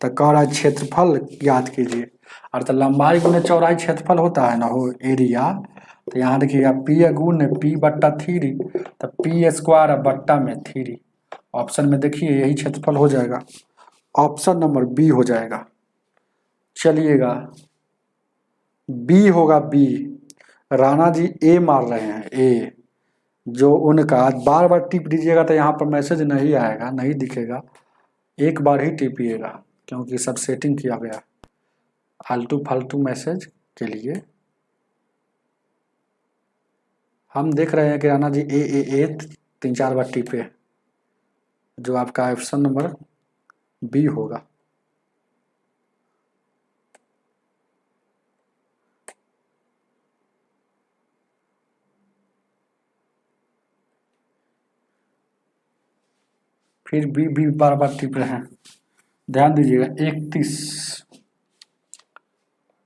[SPEAKER 1] तो कह रहा है क्षेत्रफल ज्ञात कीजिए, और तो लंबाई गुने चौड़ाई क्षेत्रफल होता है ना, हो एरिया, तो यहाँ देखिएगा p गुने p/3, तो p² बट्टा में 3, ऑप्शन में देखिए यही क्षेत्रफल हो जाएगा, ऑप्शन नंबर बी हो जाएगा। चलिएगा बी होगा, बी राणा जी ए मार रहे हैं, ए जो उनका बार बार टिप दीजिएगा तो यहाँ पर मैसेज नहीं आएगा, नहीं दिखेगा, एक बार ही टिपिएगा, क्योंकि सब सेटिंग किया गया फालतू फालतू मैसेज के लिए। हम देख रहे हैं कि राणा जी ए 3-4 बार टिपे, जो आपका ऑप्शन नंबर बी होगा। फिर बी बार बार टिप रहे हैं, ध्यान दीजिएगा।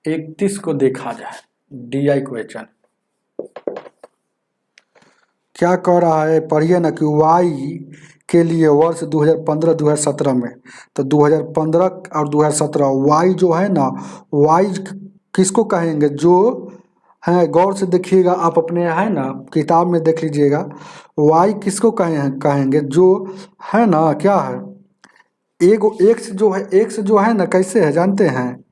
[SPEAKER 1] 31 को देखा जाए, डी क्वेश्चन क्या कह रहा है, पढ़िए ना कि वाई के लिए वर्ष 2015-2017 में, तो 2015 और 2017 वाई जो है ना, वाई किसको कहेंगे, जो है गौर से देखिएगा, आप अपने है ना किताब में देख लीजिएगा, वाई किसको कहेंगे, जो है ना क्या है, एक्स जो है, एक्स जो है ना कैसे है जानते हैं,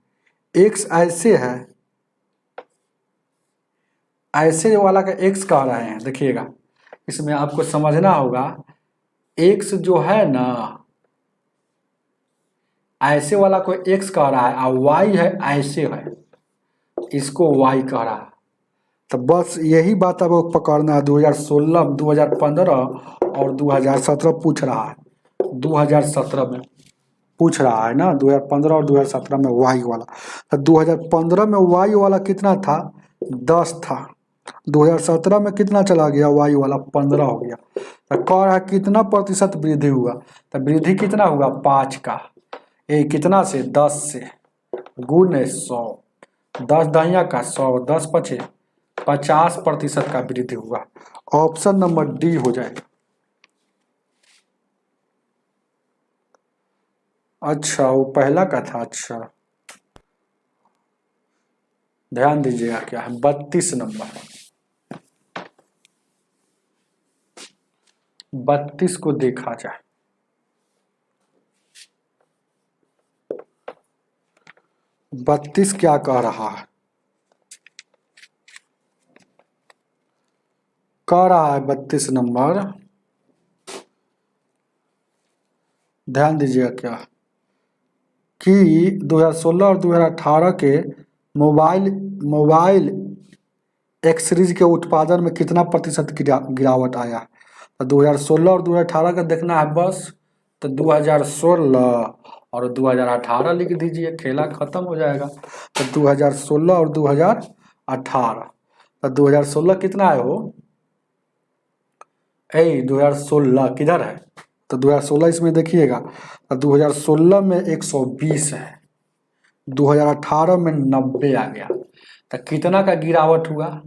[SPEAKER 1] एक्स ऐसे है, ऐसे वाला का एक्स कह रहे हैं, देखिएगा इसमें आपको समझना होगा, एक्स जो है ना ऐसे वाला को एक्स कह रहा है, और वाई है ऐसे है, इसको वाई कह रहा है। तो बस यही बात आपको पकड़ना है, 2016 2015 और 2017 पूछ रहा है, 2017 में पूछ रहा है ना, 2015 और 2017 में वाई वाला, तो 2015 में वाई वाला कितना था 10 था, 2017 में कितना चला गया वाई वाला 15 हो गया। तो कह रहा है कितना प्रतिशत वृद्धि हुआ, तो वृद्धि कितना हुआ 5 का, ये कितना से 10 से, गुने 100, 10 दहिया का 100, 10 पचे 50% का वृद्धि हुआ, ऑप्शन नंबर डी हो जाएगा। अच्छा वो पहला का था, अच्छा ध्यान दीजिएगा क्या है 32 नंबर। 32 को देखा जाए, 32 क्या कह रहा है, कह रहा है 32 नंबर, ध्यान दीजिएगा क्या कि 2016 और 2018 के मोबाइल एक्स सीरीज के उत्पादन में कितना प्रतिशत गिरावट आया। तो 2016 और 2018 का देखना है बस, तो 2016 और 2018 लिख दीजिए, खेला खत्म हो जाएगा। तो 2016 और 2018, तो 2016 कितना है वो, 2016 किधर है, तो 2016 इसमें देखिएगा, तो 2016 में 120 है, 2018 में 90 आ गया। तो कितना का गिरावट हुआ,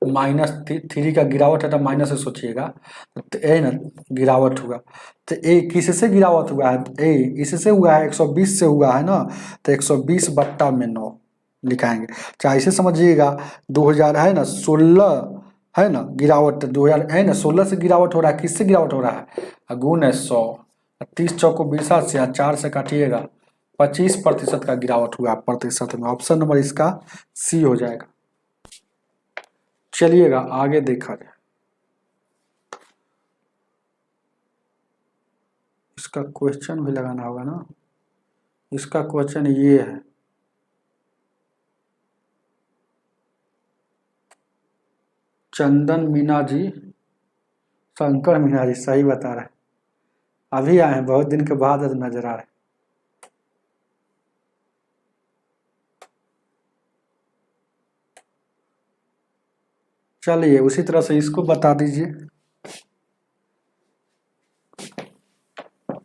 [SPEAKER 1] -3 का गिरावट है, तो माइनस से सोचिएगा, तो ए ना गिरावट हुआ। तो ए किससे गिरावट हुआ है, ए इससे हुआ है, 120 से हुआ है ना, तो 120/9 लिखाएंगे। चाहे इसे समझिएगा 2000 है ना 16 है ना गिरावट, 2000 है ना 16 से गिरावट हो रहा है, किससे गिरावट हो रहा है, गुण है 100, 30 चौको 20 से 4 से काटिएगा, 25% का गिरावट हुआ प्रतिशत में। ऑप्शन नंबर इसका सी हो जाएगा। चलिएगा आगे देखा जाए, इसका क्वेश्चन भी लगाना होगा ना, इसका क्वेश्चन ये है, चंदन मीना जी, शंकर मीना जी सही बता रहे, अभी आए हैं, बहुत दिन के बाद नजर आ रहे। चलिए उसी तरह से इसको बता दीजिए,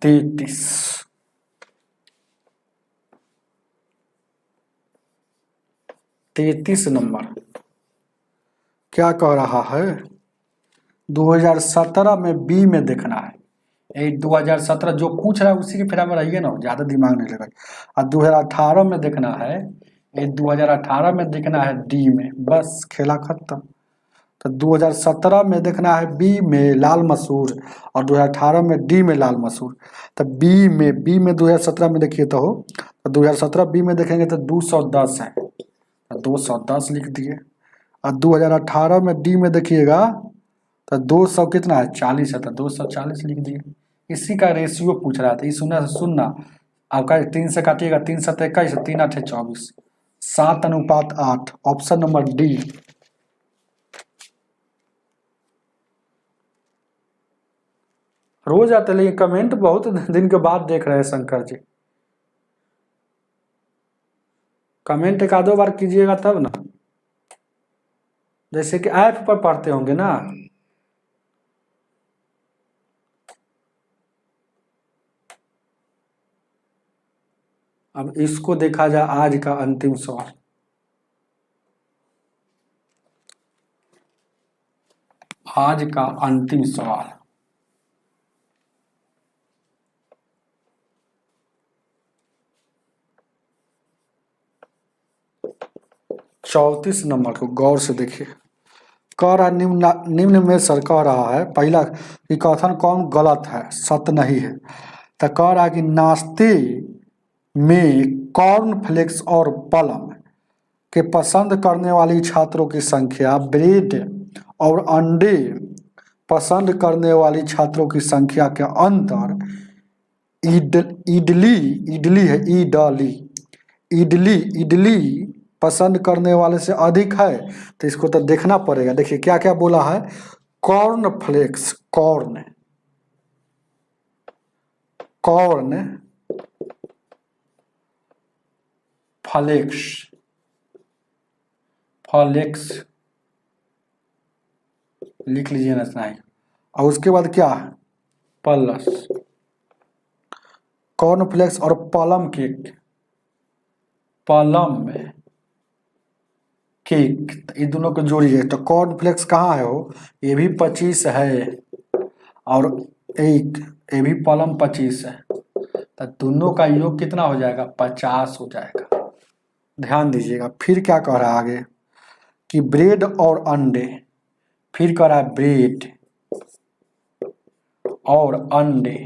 [SPEAKER 1] 33 नंबर क्या कह रहा है, 2017 में बी में देखना है। 2017 जो पूछ रहा है उसी के फेरा में रहिए ना, ज्यादा दिमाग नहीं लगा। और 2018 में देखना है, 2018 में देखना है डी में, बस खेला खत्म। तो 2017 में देखना है बी में लाल मसूर, और 2018 में डी में लाल मसूर। तो बी में 2017 में देखिए तो 2017 बी में देखेंगे तो 210 है, तो 210 लिख दिए। और 2018 में डी में देखिएगा तो 200 कितना है 40 है, तो 240 लिख दिए। इसी का रेशियो पूछ रहा था, सुनना आपका 3 से काटिएगा, 3 7 21, 3 8 24, 7:8। Option number D. रोज आते, लेकिन कमेंट बहुत दिन के बाद देख रहे हैं शंकर जी, कमेंट एक आधो बार कीजिएगा तब ना, जैसे कि ऐप पर पढ़ते होंगे ना। अब इसको देखा जाए, आज का अंतिम सवाल, आज का अंतिम सवाल, चौतीस नंबर को गौर से देखिए। कह रहा निम्न में सर कह रहा है, पहला कि कथन कौन गलत है, सत्य नहीं है। तो कह रहा है कि नाश्ते में कॉर्नफ्लेक्स और पलम के पसंद करने वाली छात्रों की संख्या, ब्रेड और अंडे पसंद करने वाली छात्रों की संख्या के अंतर, इडली पसंद करने वाले से अधिक है। तो इसको तो देखना पड़ेगा। देखिए क्या क्या बोला है, कॉर्न फ्लेक्स, कॉर्न फ्लेक्स लिख लीजिए ना, नहीं। और उसके बाद क्या है, प्लस कॉर्नफ्लेक्स और पलम केक, पलम में केक, ये दोनों को जोड़िए तो कॉर्नफ्लेक्स कहाँ है वो, ये भी 25 है, और एक ये भी पलम 25 है, तो दोनों का योग कितना हो जाएगा, 50 हो जाएगा। ध्यान दीजिएगा। फिर क्या कह रहा है आगे कि ब्रेड और अंडे, फिर कह रहा है ब्रेड और अंडे,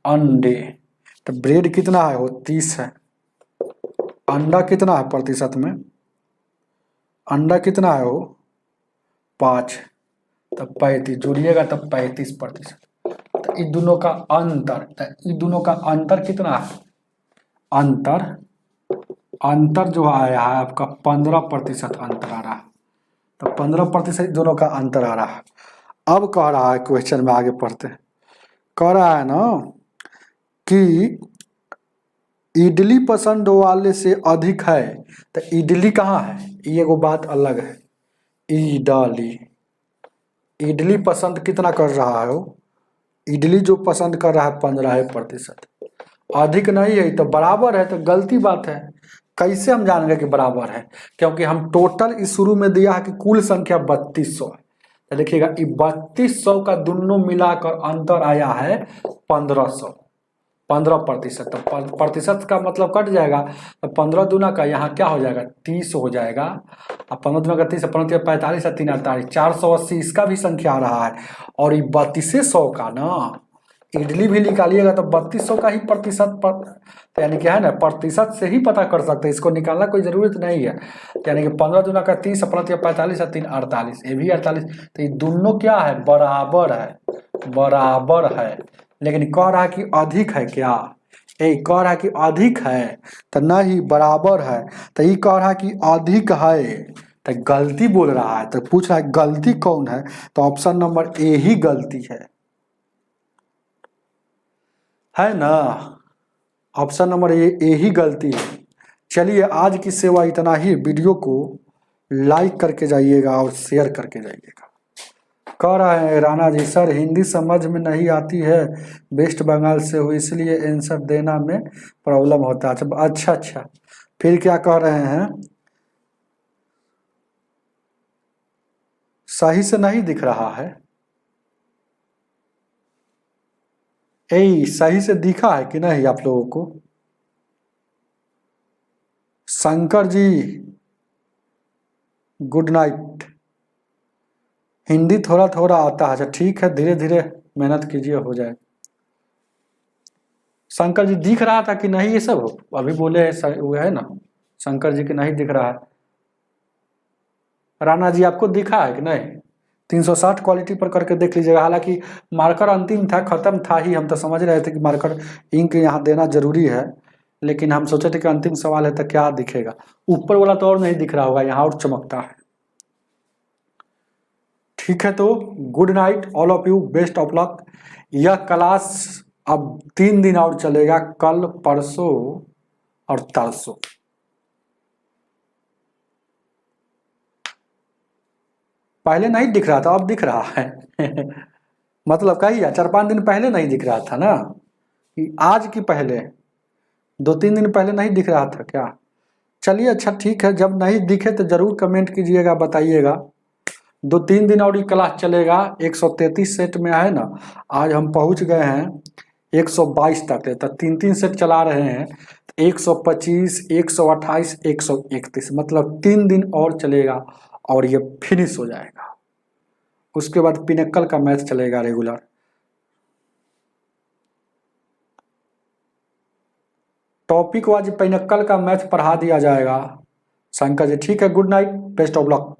[SPEAKER 1] अंडे तो ब्रेड कितना है वो 30 है, अंडा कितना है प्रतिशत में, अंडा कितना है वो 5, तब 35 जोड़िएगा तब 35%। तो इन दोनों का अंतर, तो इन दोनों का अंतर कितना है, अंतर, अंतर जो आया है आपका 15% अंतर आ रहा है, तो 15% दोनों का अंतर आ रहा है। अब कह रहा है क्वेश्चन में आगे पढ़ते हैं, कह रहा है ना कि इडली पसंद वाले से अधिक है, तो इडली कहाँ है, ये एगो बात अलग है। इडली, इडली पसंद कितना कर रहा है वो, इडली जो पसंद कर रहा है 15%, अधिक नहीं है तो बराबर है, तो गलती बात है। कैसे हम जानेंगे कि बराबर है, क्योंकि हम टोटल इस शुरू में दिया है कि कुल संख्या 3200 है, तो देखिएगा 3200 का दोनों मिलाकर अंतर आया है 1500, 15%, तो प्रतिशत का मतलब कट जाएगा, तो 15 दूना का यहाँ क्या हो जाएगा 30 हो जाएगा, अब 15 दूना का 30, 15 45 और 3 48, 480 इसका भी संख्या आ रहा है। और ये 3200 का ना इडली भी निकालिएगा तो 3200 का ही प्रतिशत पर, तो यानी क्या है ना प्रतिशत से ही पता कर सकते हैं, इसको निकालना कोई जरूरत नहीं है। यानी कि 15 दूना का 30, 15 45 और 3 48, ये भी 48, तो ये दोनों क्या है बराबर है, बराबर है। लेकिन कह रहा है कि अधिक है क्या, कह रहा है कि अधिक है तो नहीं बराबर है, तो ये कह रहा है कि अधिक है तो गलती बोल रहा है, तो पूछ रहा है गलती कौन है, तो ऑप्शन नंबर ए ही गलती है ना, ऑप्शन नंबर ए ही गलती है। चलिए आज की सेवा इतना ही, वीडियो को लाइक करके जाइएगा और शेयर करके जाइएगा। कह रहे हैं राणा जी सर हिंदी समझ में नहीं आती है, वेस्ट बंगाल से हो इसलिए आंसर देना में प्रॉब्लम होता है। अच्छा अच्छा, फिर क्या कह रहे हैं, सही से नहीं दिख रहा है, सही से दिखा है कि नहीं आप लोगों को, शंकर जी गुड नाइट। हिंदी थोड़ा थोड़ा आता है, अच्छा ठीक है धीरे धीरे मेहनत कीजिए हो जाए। शंकर जी दिख रहा था कि नहीं ये सब, अभी बोले वो है ना शंकर जी की नहीं दिख रहा है। राणा जी आपको दिखा है कि नहीं, 360 क्वालिटी पर करके देख लीजिएगा। हालांकि मार्कर अंतिम था, खत्म था ही, हम तो समझ रहे थे कि मार्कर इंक यहाँ देना जरूरी है, लेकिन हम सोचे थे कि अंतिम सवाल है तो क्या दिखेगा, ऊपर वाला तो और नहीं दिख रहा होगा, यहाँ और चमकता है। ठीक है तो good night all of you, best of luck. यह क्लास अब 3 दिन और चलेगा, कल परसों और तरसों। पहले नहीं दिख रहा था अब दिख रहा है मतलब कहिए 4-5 दिन पहले नहीं दिख रहा था ना, कि आज की पहले 2-3 दिन पहले नहीं दिख रहा था क्या। चलिए अच्छा ठीक है, जब नहीं दिखे तो जरूर कमेंट कीजिएगा, बताइएगा। 2-3 दिन और ये क्लास चलेगा, 133 सेट में है ना, आज हम पहुंच गए हैं 122 तक, तो 3-3 सेट चला रहे हैं, 125, 128, 131, मतलब 3 दिन और चलेगा और ये फिनिश हो जाएगा। उसके बाद पिनक्कल का मैथ चलेगा रेगुलर। टॉपिक वाइज पिनक्कल का मैथ पढ़ा दिया जाएगा शंकर जी। ठीक है good night, best of luck.